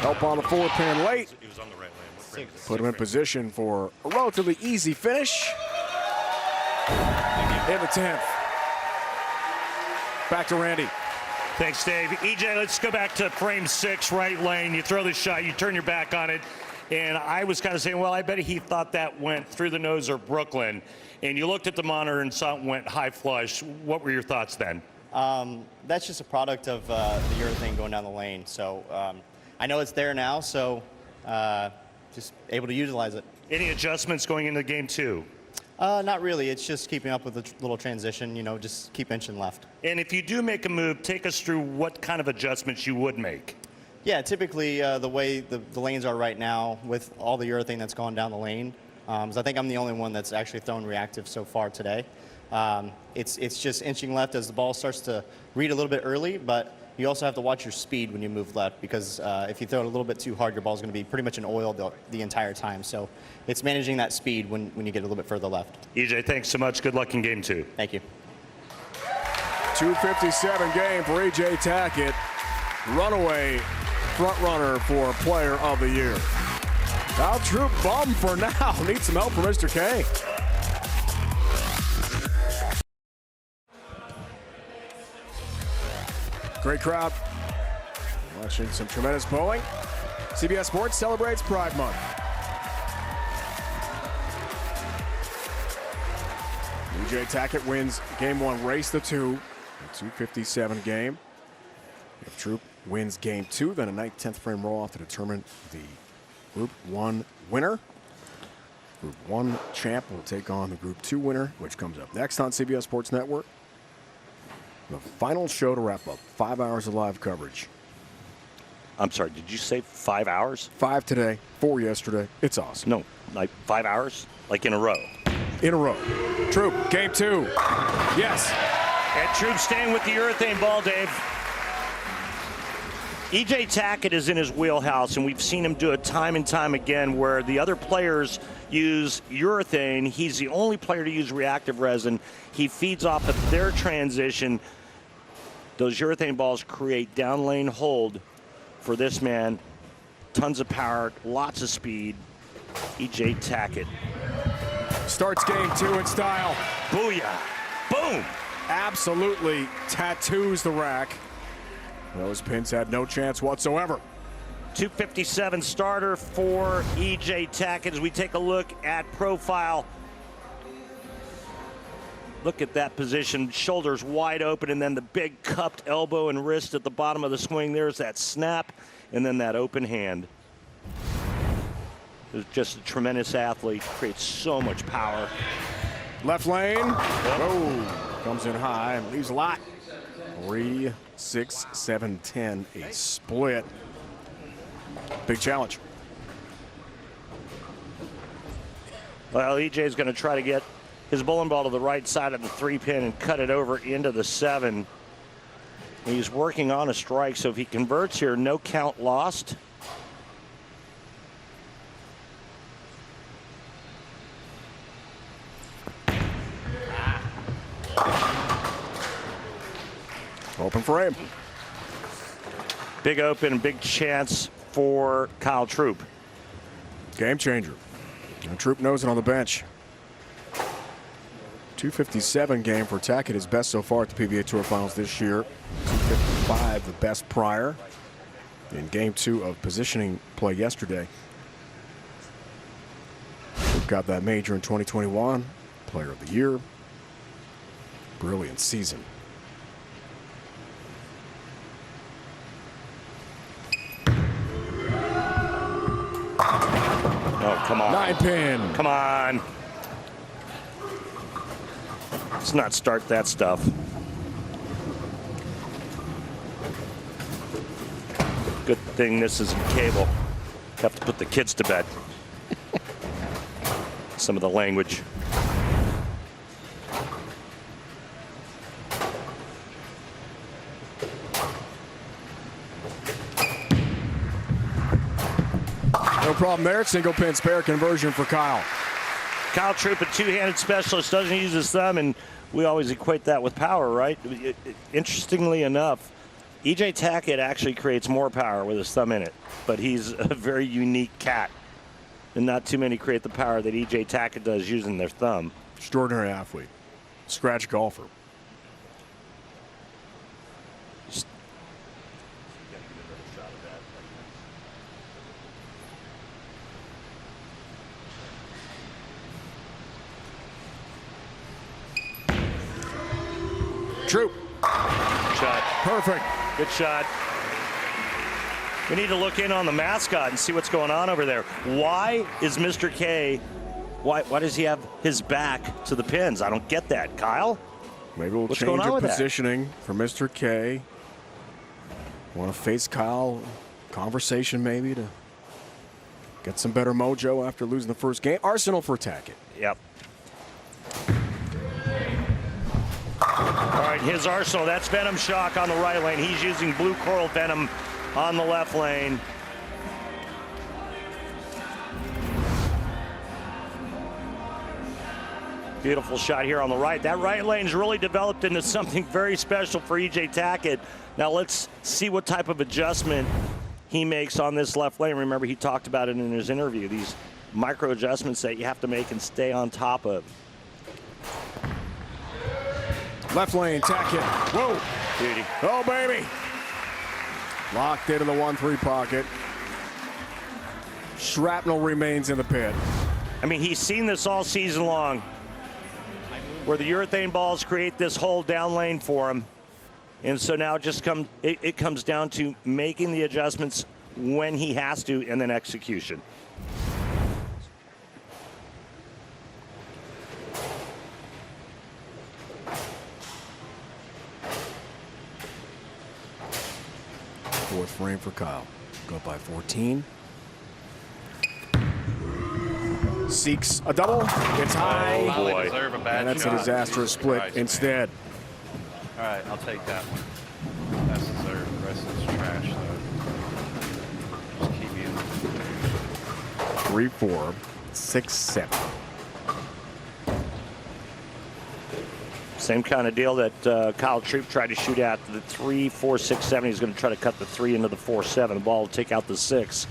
Help on the 4th pin late. Put him in position for a relatively easy finish. In the 10th. Back to Randy. Thanks, Dave. EJ, let's go back to frame 6, right lane. You throw the shot, you turn your back on it. And I was kind of saying, well, I bet he thought that went through the nose or Brooklyn. And you looked at the monitor and saw it went high flush. What were your thoughts then? That's just a product of the urethane going down the lane. So I know it's there now, so just able to utilize it. Any adjustments going into game 2? Not really. It's just keeping up with the little transition, you know, just keep inching left. And if you do make a move, take us through what kind of adjustments you would make. Yeah, typically the way the lanes are right now with all the urethane that's gone down the lane, so I think I'm the only one that's actually thrown reactive so far today. It's just inching left as the ball starts to read a little bit early, but you also have to watch your speed when you move left, because if you throw it a little bit too hard, your ball's going to be pretty much in oil the entire time. So it's managing that speed when you get a little bit further left. EJ, thanks so much. Good luck in game 2. Thank you. 2:57 game for EJ Tackett. Runaway front runner for player of the year. Kyle Troop bum for now. Needs some help from Mr. K. Great crowd. Watching some tremendous bowling. CBS Sports celebrates Pride Month. EJ Tackett wins game 1, race to 2. A 2:57 game. If Troop wins game 2, then a 9th, 10th frame roll off to determine the Group 1 winner. Group 1 champ will take on the Group 2 winner, which comes up next on CBS Sports Network. The final show to wrap up 5 hours of live coverage. I'm sorry, did you say 5 hours? 5 today, 4 yesterday. It's awesome. No, like 5 hours? Like in a row? In a row. Troop, game 2. Yes. And Troop staying with the urethane ball, Dave. EJ Tackett is in his wheelhouse, and we've seen him do it time and time again where the other players use urethane. He's the only player to use reactive resin. He feeds off of their transition. Those urethane balls create down lane hold for this man. Tons of power, lots of speed. EJ Tackett. Starts game 2 in style. Booyah. Boom. Absolutely tattoos the rack. Those pins had no chance whatsoever. 257 starter for EJ Tackett. As we take a look at profile, look at that position, shoulders wide open, and then the big cupped elbow and wrist at the bottom of the swing. There's that snap, and then that open hand. He's just a tremendous athlete, creates so much power. Left lane. Whoa. Comes in high and leaves a lot. 3, 6, 7, 10. A split. Big challenge. Well, EJ's going to try to get his bowling ball to the right side of the 3-pin and cut it over into the 7. He's working on a strike, so if he converts here, no count lost. Open frame. Big open, big chance for Kyle Troop. Game changer. And Troop knows it on the bench. 257 game for Tackett, his best so far at the PBA Tour Finals this year. 255, the best prior. In game 2 of positioning play yesterday. got that major in 2021. Player of the year. Brilliant season. Oh, come on. 9-pin. Come on. Let's not start that stuff. Good thing this isn't cable. Have to put the kids to bed. Some of the language. No problem there. Single pin spare conversion for Kyle. Kyle Troup, a two-handed specialist, doesn't use his thumb, and we always equate that with power, right? Interestingly enough, E.J. Tackett actually creates more power with his thumb in it, but he's a very unique cat, and not too many create the power that E.J. Tackett does using their thumb. Extraordinary athlete. Scratch golfer. Troop. Shot. Perfect. Good shot. We need to look in on the mascot and see what's going on over there. Why is Mr. K, why does he have his back to the pins? I don't get that. Kyle? Maybe we'll change your positioning for Mr. K. Want to face Kyle? Conversation maybe to get some better mojo after losing the first game. Arsenal for Tackett. Yep. All right, his arsenal. That's Venom Shock on the right lane. He's using Blue Coral Venom on the left lane. Beautiful shot here on the right. That right lane's really developed into something very special for E.J. Tackett. Now let's see what type of adjustment he makes on this left lane. Remember, he talked about it in his interview, these micro adjustments that you have to make and stay on top of. Left lane, Tackett. Whoa. Beauty. Oh, baby. Locked into the 1-3 pocket. Shrapnel remains in the pit. I mean, he's seen this all season long, where the urethane balls create this hole down lane for him. And so now it comes down to making the adjustments when he has to, and then execution. Fourth frame for Kyle. Go up by 14. Seeks a double. It's high. Oh, boy. And that's a disastrous split Christ, instead. Man. All right, I'll take that one. That's deserved. The rest is trash, though. Just keep you. 3-4, 6-7. Same kind of deal that Kyle Troup tried to shoot at the 3, 4, 6, 7. He's going to try to cut the 3 into the 4, 7. The ball will take out the 6.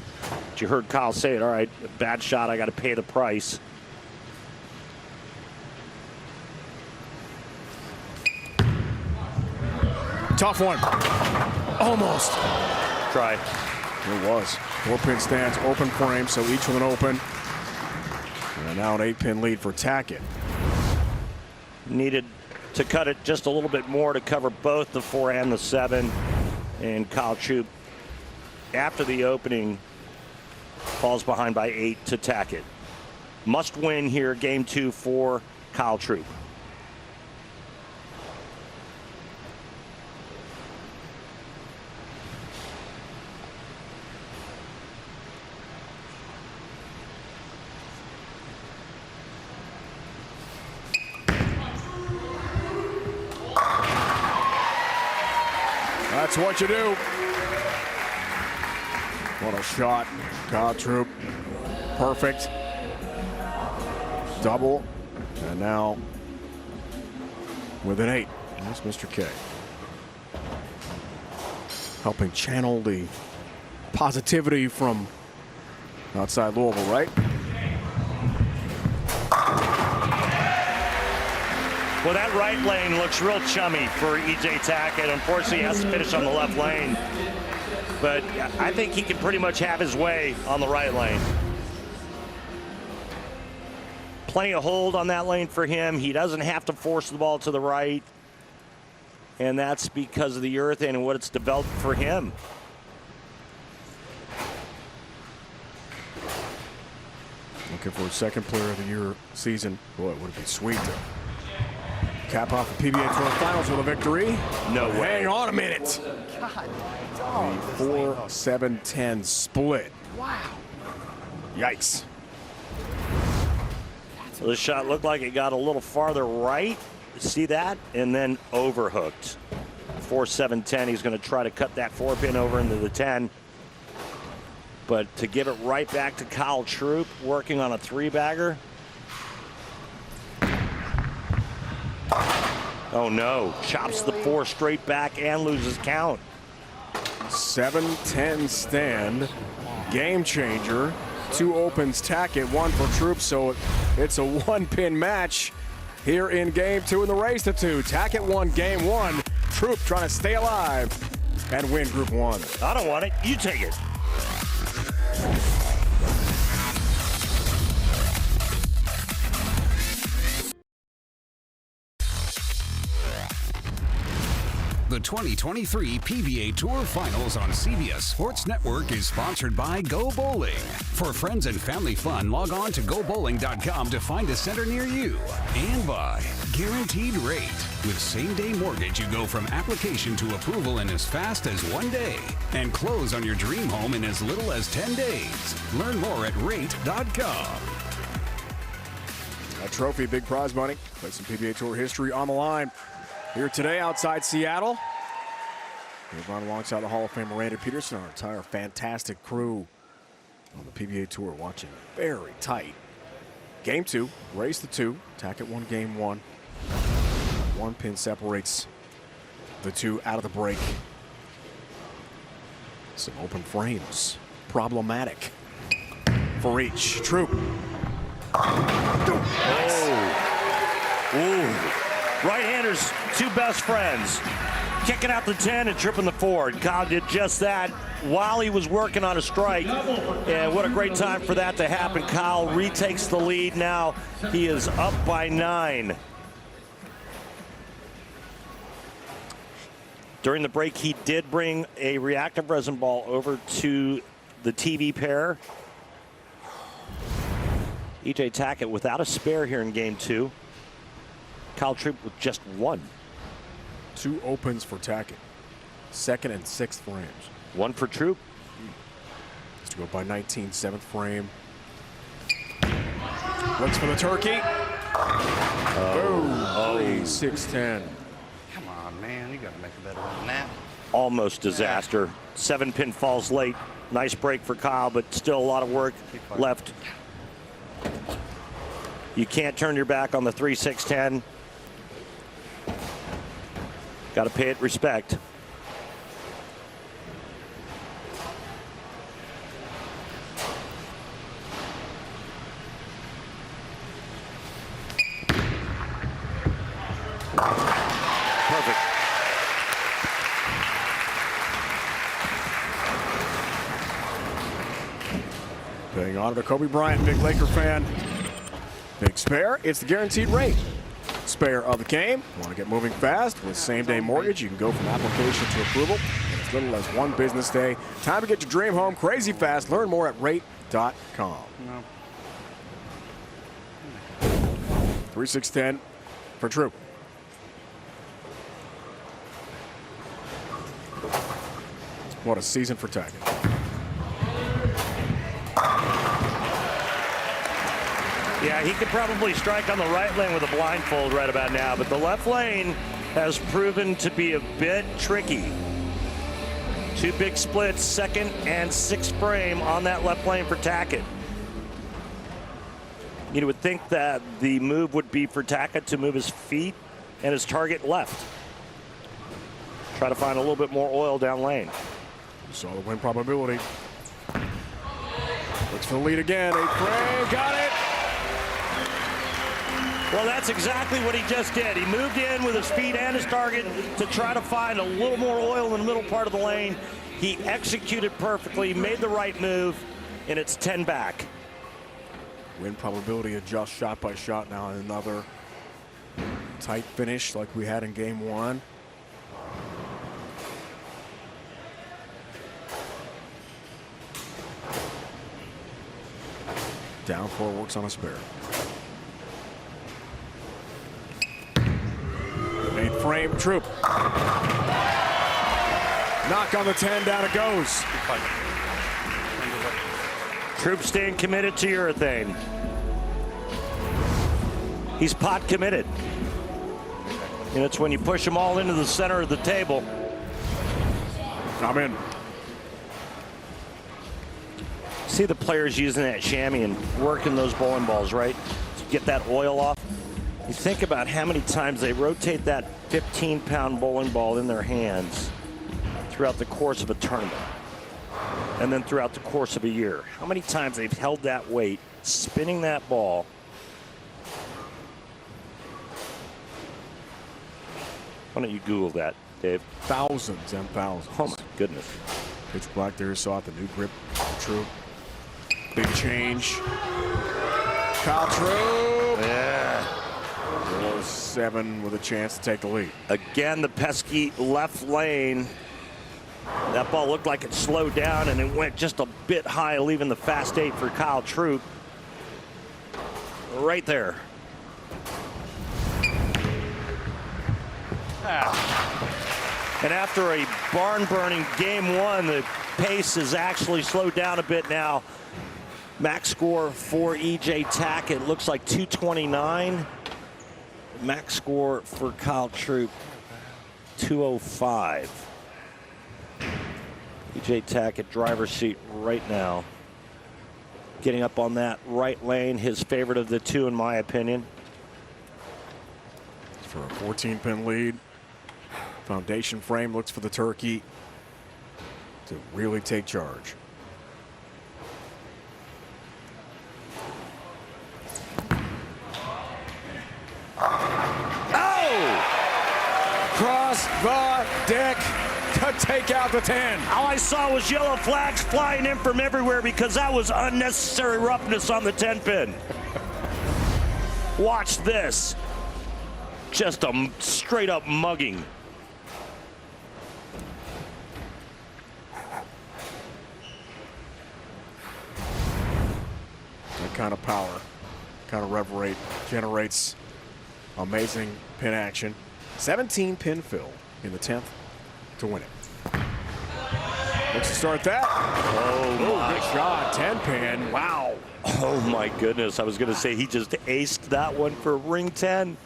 But you heard Kyle say it. All right, bad shot. I got to pay the price. Tough one. Almost. Try. It was. 4-pin stance, open frame, so each with an open. And now an 8-pin lead for Tackett. Needed to cut it just a little bit more to cover both the 4 and the 7. And Kyle Troup, after the opening, falls behind by 8 to Tackett. Must win here, game 2 for Kyle Troup. That's what you do. What a shot. Kyle Troup. Perfect. Double. And now with an 8. There's Mr. K. Helping channel the positivity from outside Louisville, right? Well, that right lane looks real chummy for E.J. Tackett. Unfortunately, he has to finish on the left lane. But I think he can pretty much have his way on the right lane. Plenty of hold on that lane for him. He doesn't have to force the ball to the right. And that's because of the urethane and what it's developed for him. Looking for a second player of the year season. Boy, it would be sweet to cap off the PBA Tour Finals with a victory. No way. Hang on a minute. God, the 4-7-10 split. Wow. Yikes. So this shot looked like it got a little farther right. See that? And then overhooked. 4-7-10. He's going to try to cut that 4-pin over into the 10. But to give it right back to Kyle Troop, working on a 3-bagger. Oh no, chops the 4 straight back and loses count. 7-10 stand. Game changer. 2 opens, Tackett, 1 for Troop, so it's a 1-pin match here in game 2 in the race to 2. Tackett won game 1. Troop trying to stay alive and win group 1. I don't want it. You take it. The 2023 PBA Tour Finals on CBS Sports Network is sponsored by Go Bowling. For friends and family fun, log on to GoBowling.com to find a center near you. And by Guaranteed Rate. With same-day mortgage, you go from application to approval in as fast as 1 day. And close on your dream home in as little as 10 days. Learn more at Rate.com. A trophy, big prize money. Play some PBA Tour history on the line. Here today outside Seattle. We've run alongside the Hall of Famer Randy Pedersen, our entire fantastic crew on the PBA Tour, watching very tight. Game 2, race to 2. Tackett won game 1. 1 pin separates the 2 out of the break. Some open frames. Problematic for each. Troop. Oh. Ooh. Right-handers, 2 best friends. Kicking out the 10 and tripping the 4. And Kyle did just that while he was working on a strike. And what a great time for that to happen. Kyle retakes the lead now. He is up by 9. During the break, he did bring a reactive resin ball over to the TV pair. E.J. Tackett without a spare here in game 2. Kyle Troop with just 1. 2 opens for Tackett. 2nd and 6th frames. 1 for Troop. Let's go by 19, 7th frame. Looks for the turkey. Oh, 3-6-10. Come on, man. You got to make it better than that. Almost disaster. 7-pin falls late. Nice break for Kyle, but still a lot of work left. You can't turn your back on the 3-6-10. Got to pay it respect. Perfect. Paying honor to Kobe Bryant, big Laker fan. Big spare, it's the guaranteed rate. Spare of the game. Want to get moving fast with same-day mortgage? You can go from application to approval in as little as 1 business day. Time to get your dream home crazy fast. Learn more at Rate.com. No. 3-6-10 for Troop. What a season for Tackett. Yeah, he could probably strike on the right lane with a blindfold right about now, but the left lane has proven to be a bit tricky. 2 big splits, 2nd and 6th frame on that left lane for Tackett. You would think that the move would be for Tackett to move his feet and his target left. Try to find a little bit more oil down lane. Saw the win probability. Looks for the lead again. 8th frame, got it. Well, that's exactly what he just did. He moved in with his feet and his target to try to find a little more oil in the middle part of the lane. He executed perfectly, made the right move, and it's 10 back. Win probability adjusts shot by shot now. Another tight finish like we had in game one. Down 4, works on a spare. Main frame, Troop. Knock on the 10, down it goes. Troop staying committed to urethane. He's pot committed. And it's when you push them all into the center of the table. I'm in. See the players using that chamois and working those bowling balls, right? To get that oil off. You think about how many times they rotate that 15-pound bowling ball in their hands throughout the course of a tournament. And then throughout the course of a year. How many times they've held that weight, spinning that ball. Why don't you Google that, Dave? Thousands and thousands. Oh, my goodness. Pitch black there, saw it, the new grip. Troop. Big change. Kyle Troop. Yeah. 7 with a chance to take the lead. Again, the pesky left lane. That ball looked like it slowed down and it went just a bit high, leaving the fast 8 for Kyle Troop. Right there. And after a barn-burning game one, the pace has actually slowed down a bit now. Max score for E.J. Tackett looks like 229. Max score for Kyle Troop, 205. E.J. Tackett, driver's seat right now. Getting up on that right lane, his favorite of the two, in my opinion. For a 14-pin lead. Foundation frame looks for the turkey to really take charge. Oh! Cross the deck to take out the 10. All I saw was yellow flags flying in from everywhere because that was unnecessary roughness on the 10-pin. Watch this. Just a straight up mugging. That kind of power, kind of rev rate generates amazing pin action. 17-pin fill in the 10th to win it. Looks to start that. Oh, my good shot. 10-pin. Wow. Oh, my goodness. I was going to say he just aced that one for ring 10.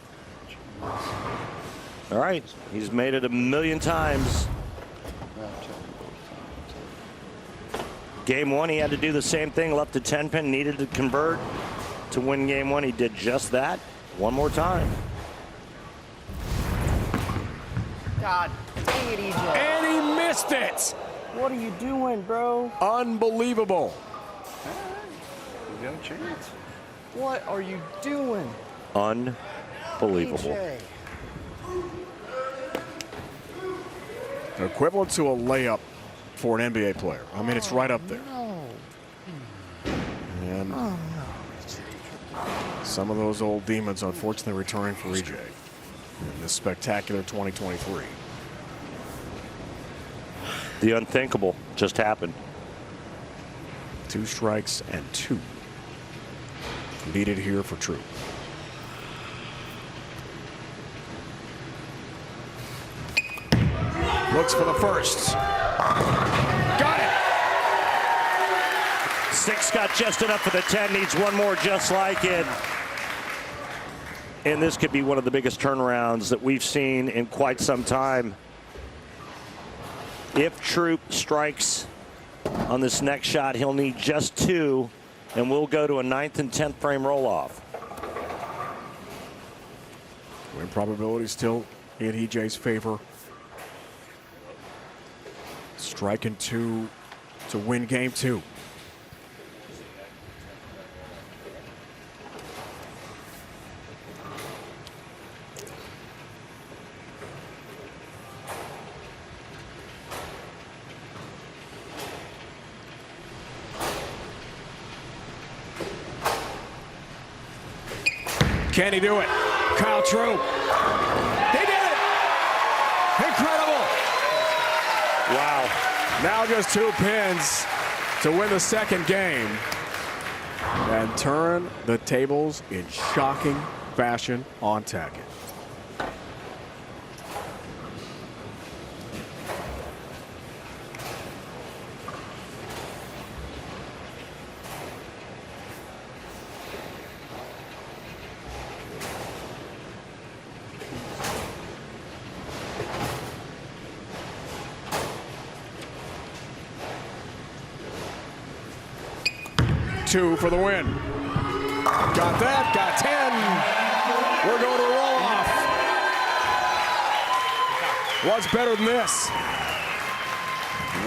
All right. He's made it a million times. Game one, he had to do the same thing. Left a 10-pin, needed to convert to win game one. He did just that one more time. God dang it, EJ. And he missed it. What are you doing, bro? Unbelievable. You got a chance. What are you doing? Unbelievable. EJ. Equivalent to a layup for an NBA player. I mean, it's right up there. No. And some of those old demons unfortunately returning for EJ in this spectacular 2023. The unthinkable just happened. 2 strikes and 2 needed here for Troop. Looks for the first. Got it. 6 got just enough for the 10. Needs one more just like it. And this could be one of the biggest turnarounds that we've seen in quite some time. If Troop strikes on this next shot, he'll need just 2, and we'll go to a 9th and 10th frame roll-off. Win probability still in EJ's favor. Striking 2 to win game 2. Can he do it? Kyle Troop. He did it! Incredible! Wow. Now just 2 pins to win the second game and turn the tables in shocking fashion on Tackett. Two for the win. Got that, got 10. We're going to roll off. What's better than this?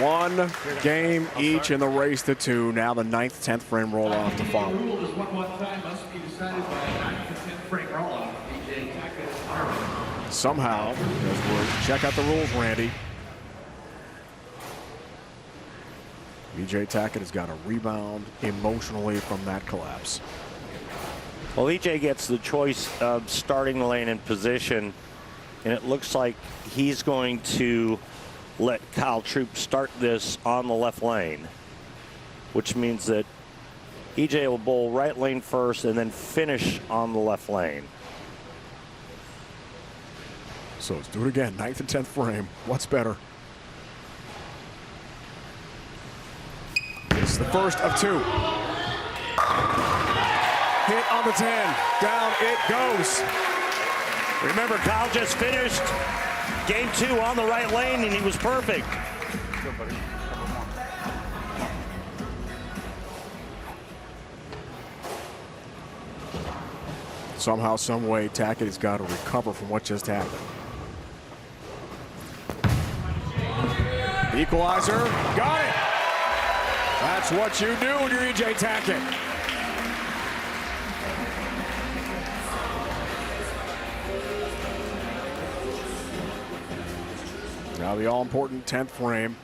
1 game each in the race to 2. Now the 9th, 10th frame roll off to follow. Rule is 1-1 must be decided by a 9th to 10th frame roll off. PBA Tackett. Somehow, as we'll check out the rules, Randy. EJ Tackett has got to rebound emotionally from that collapse. Well, EJ gets the choice of starting the lane in position, and it looks like he's going to let Kyle Troop start this on the left lane, which means that EJ will bowl right lane first and then finish on the left lane. So let's do it again. 9th and 10th frame. What's better? It's the first of 2. Hit on the 10. Down it goes. Remember, Kyle just finished game 2 on the right lane, and he was perfect. Somehow, some way, Tackett has got to recover from what just happened. Equalizer. Got it. That's what you do when you're EJ Tackett. Now the all-important 10th frame.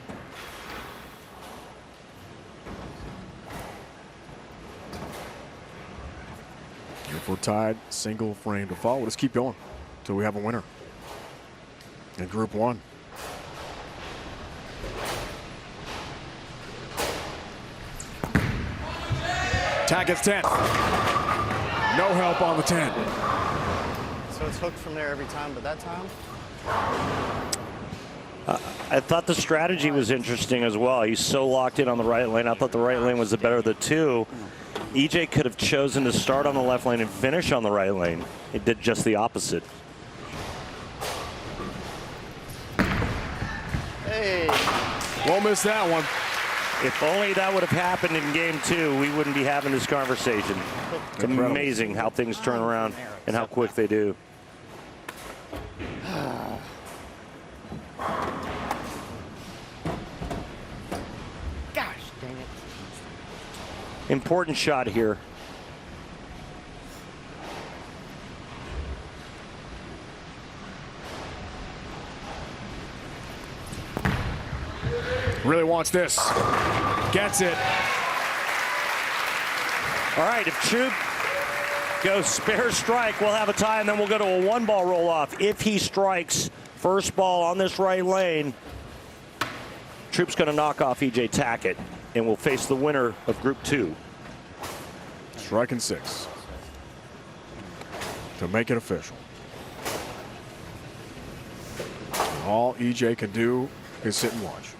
If we're tied, single frame to follow. Let's keep going until we have a winner in Group 1. Tackett's 10. No help on the 10. So it's hooked from there every time, but that time? I thought the strategy was interesting as well. He's so locked in on the right lane. I thought the right lane was the better of the 2. EJ could have chosen to start on the left lane and finish on the right lane. It did just the opposite. Hey. Won't miss that one. If only that would have happened in game 2, we wouldn't be having this conversation. It's amazing how things turn around and how quick they do. Gosh, dang it. Important shot here. Really wants this. Gets it. All right, if Troop goes spare strike, we'll have a tie, and then we'll go to a 1-ball roll-off. If he strikes first ball on this right lane, Troop's going to knock off EJ Tackett, and we'll face the winner of Group 2. Striking 6 to make it official. All EJ can do is sit and watch.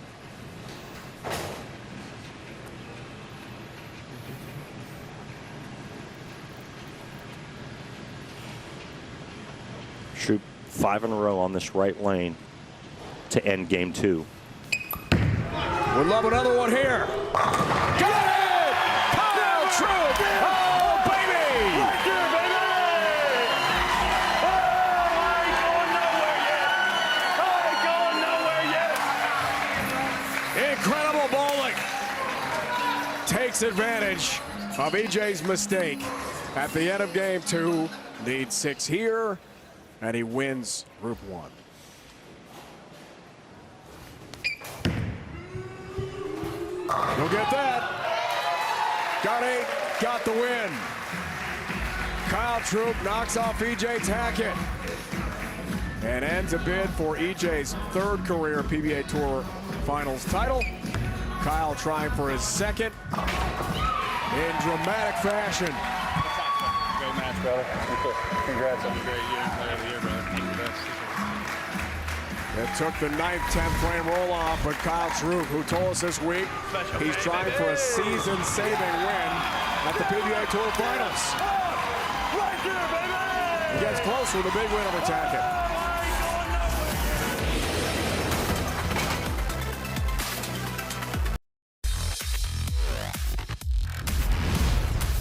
Troop 5 in a row on this right lane to end game 2. We'd love another one here. Got it! Kyle Troop! Oh, baby! Right there, baby! Oh, I ain't going nowhere yet! I ain't going nowhere yet! Incredible bowling. Takes advantage of EJ's mistake at the end of game 2. Needs 6 here, and he wins Group 1. You'll get that. Got 8, got the win. Kyle Troup knocks off E.J. Tackett and ends a bid for E.J.'s third career PBA Tour Finals title. Kyle trying for his second in dramatic fashion. Great match, brother. Congrats on a great year. Player of the year, brother. Thank you, best. It took the 9th, 10th frame roll off, but Kyle Troup, who told us this week he's trying for a season-saving win at the PBA Tour Finals. Right there, baby! He gets closer with a big win over Tackett.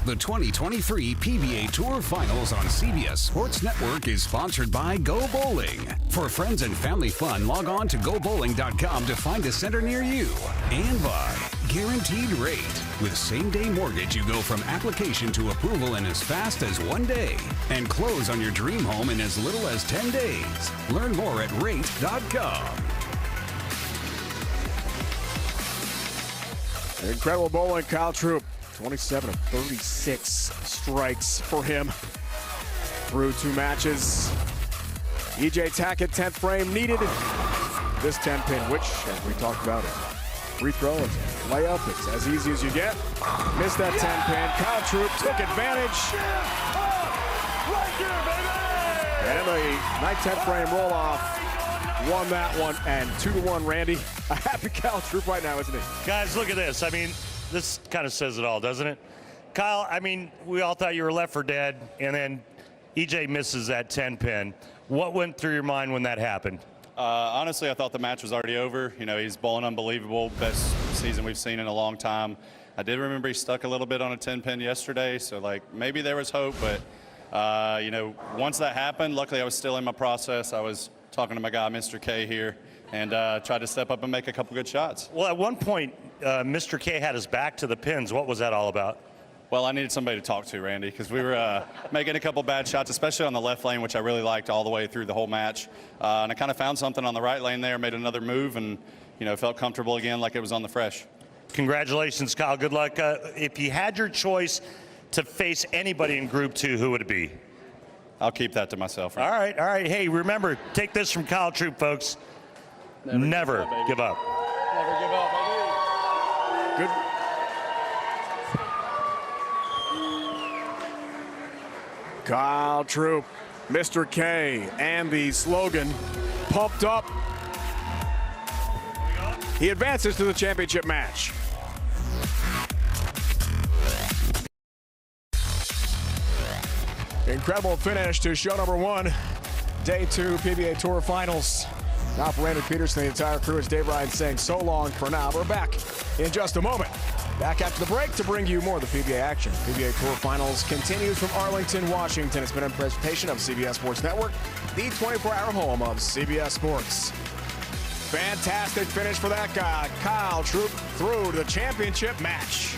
The 2023 PBA Tour Finals on CBS Sports Network is sponsored by Go Bowling. For friends and family fun, log on to GoBowling.com to find a center near you. And by Guaranteed Rate. With same-day mortgage, you go from application to approval in as fast as 1 day and close on your dream home in as little as 10 days. Learn more at Rate.com. Incredible bowling, Kyle Troup. 27 of 36 strikes for him through 2 matches. E.J. Tackett, 10th frame, needed this 10-pin, which, as we talked about, free throw and layup, it's as easy as you get. Missed that 10-pin. Kyle Troup took advantage. And the 9th, 10th frame roll-off won that one, and 2-1, Randy. A happy Kyle Troup right now, isn't he? Guys, look at this. I mean, this kind of says it all, doesn't it? Kyle, I mean, we all thought you were left for dead, and then EJ misses that 10-pin. What went through your mind when that happened? Honestly, I thought the match was already over. You know, he's bowling unbelievable. Best season we've seen in a long time. I did remember he stuck a little bit on a 10-pin yesterday, so, like, maybe there was hope. But, you know, once that happened, luckily I was still in my process. I was talking to my guy, Mr. K, here, and tried to step up and make a couple good shots. Well, at one point, Mr. K had his back to the pins. What was that all about? Well, I needed somebody to talk to, Randy, because we were making a couple bad shots, especially on the left lane, which I really liked all the way through the whole match. And I kind of found something on the right lane there, made another move, and, you know, felt comfortable again like it was on the fresh. Congratulations, Kyle. Good luck. If you had your choice to face anybody in Group 2, who would it be? I'll keep that to myself. Randy. All right, all right. Hey, remember, take this from Kyle Troup, folks. Never give up. Never give up, baby. Good. Kyle Troup, Mr. K, and the slogan, pumped up. He advances to the championship match. Incredible finish to show number 1, Day 2 PBA Tour Finals. Now for Randy Pedersen, the entire crew, is Dave Ryan saying so long for now. We're back in just a moment. Back after the break to bring you more of the PBA action. PBA Tour Finals continues from Arlington, Washington. It's been a presentation of CBS Sports Network, the 24-hour home of CBS Sports. Fantastic finish for that guy, Kyle Troup, through to the championship match.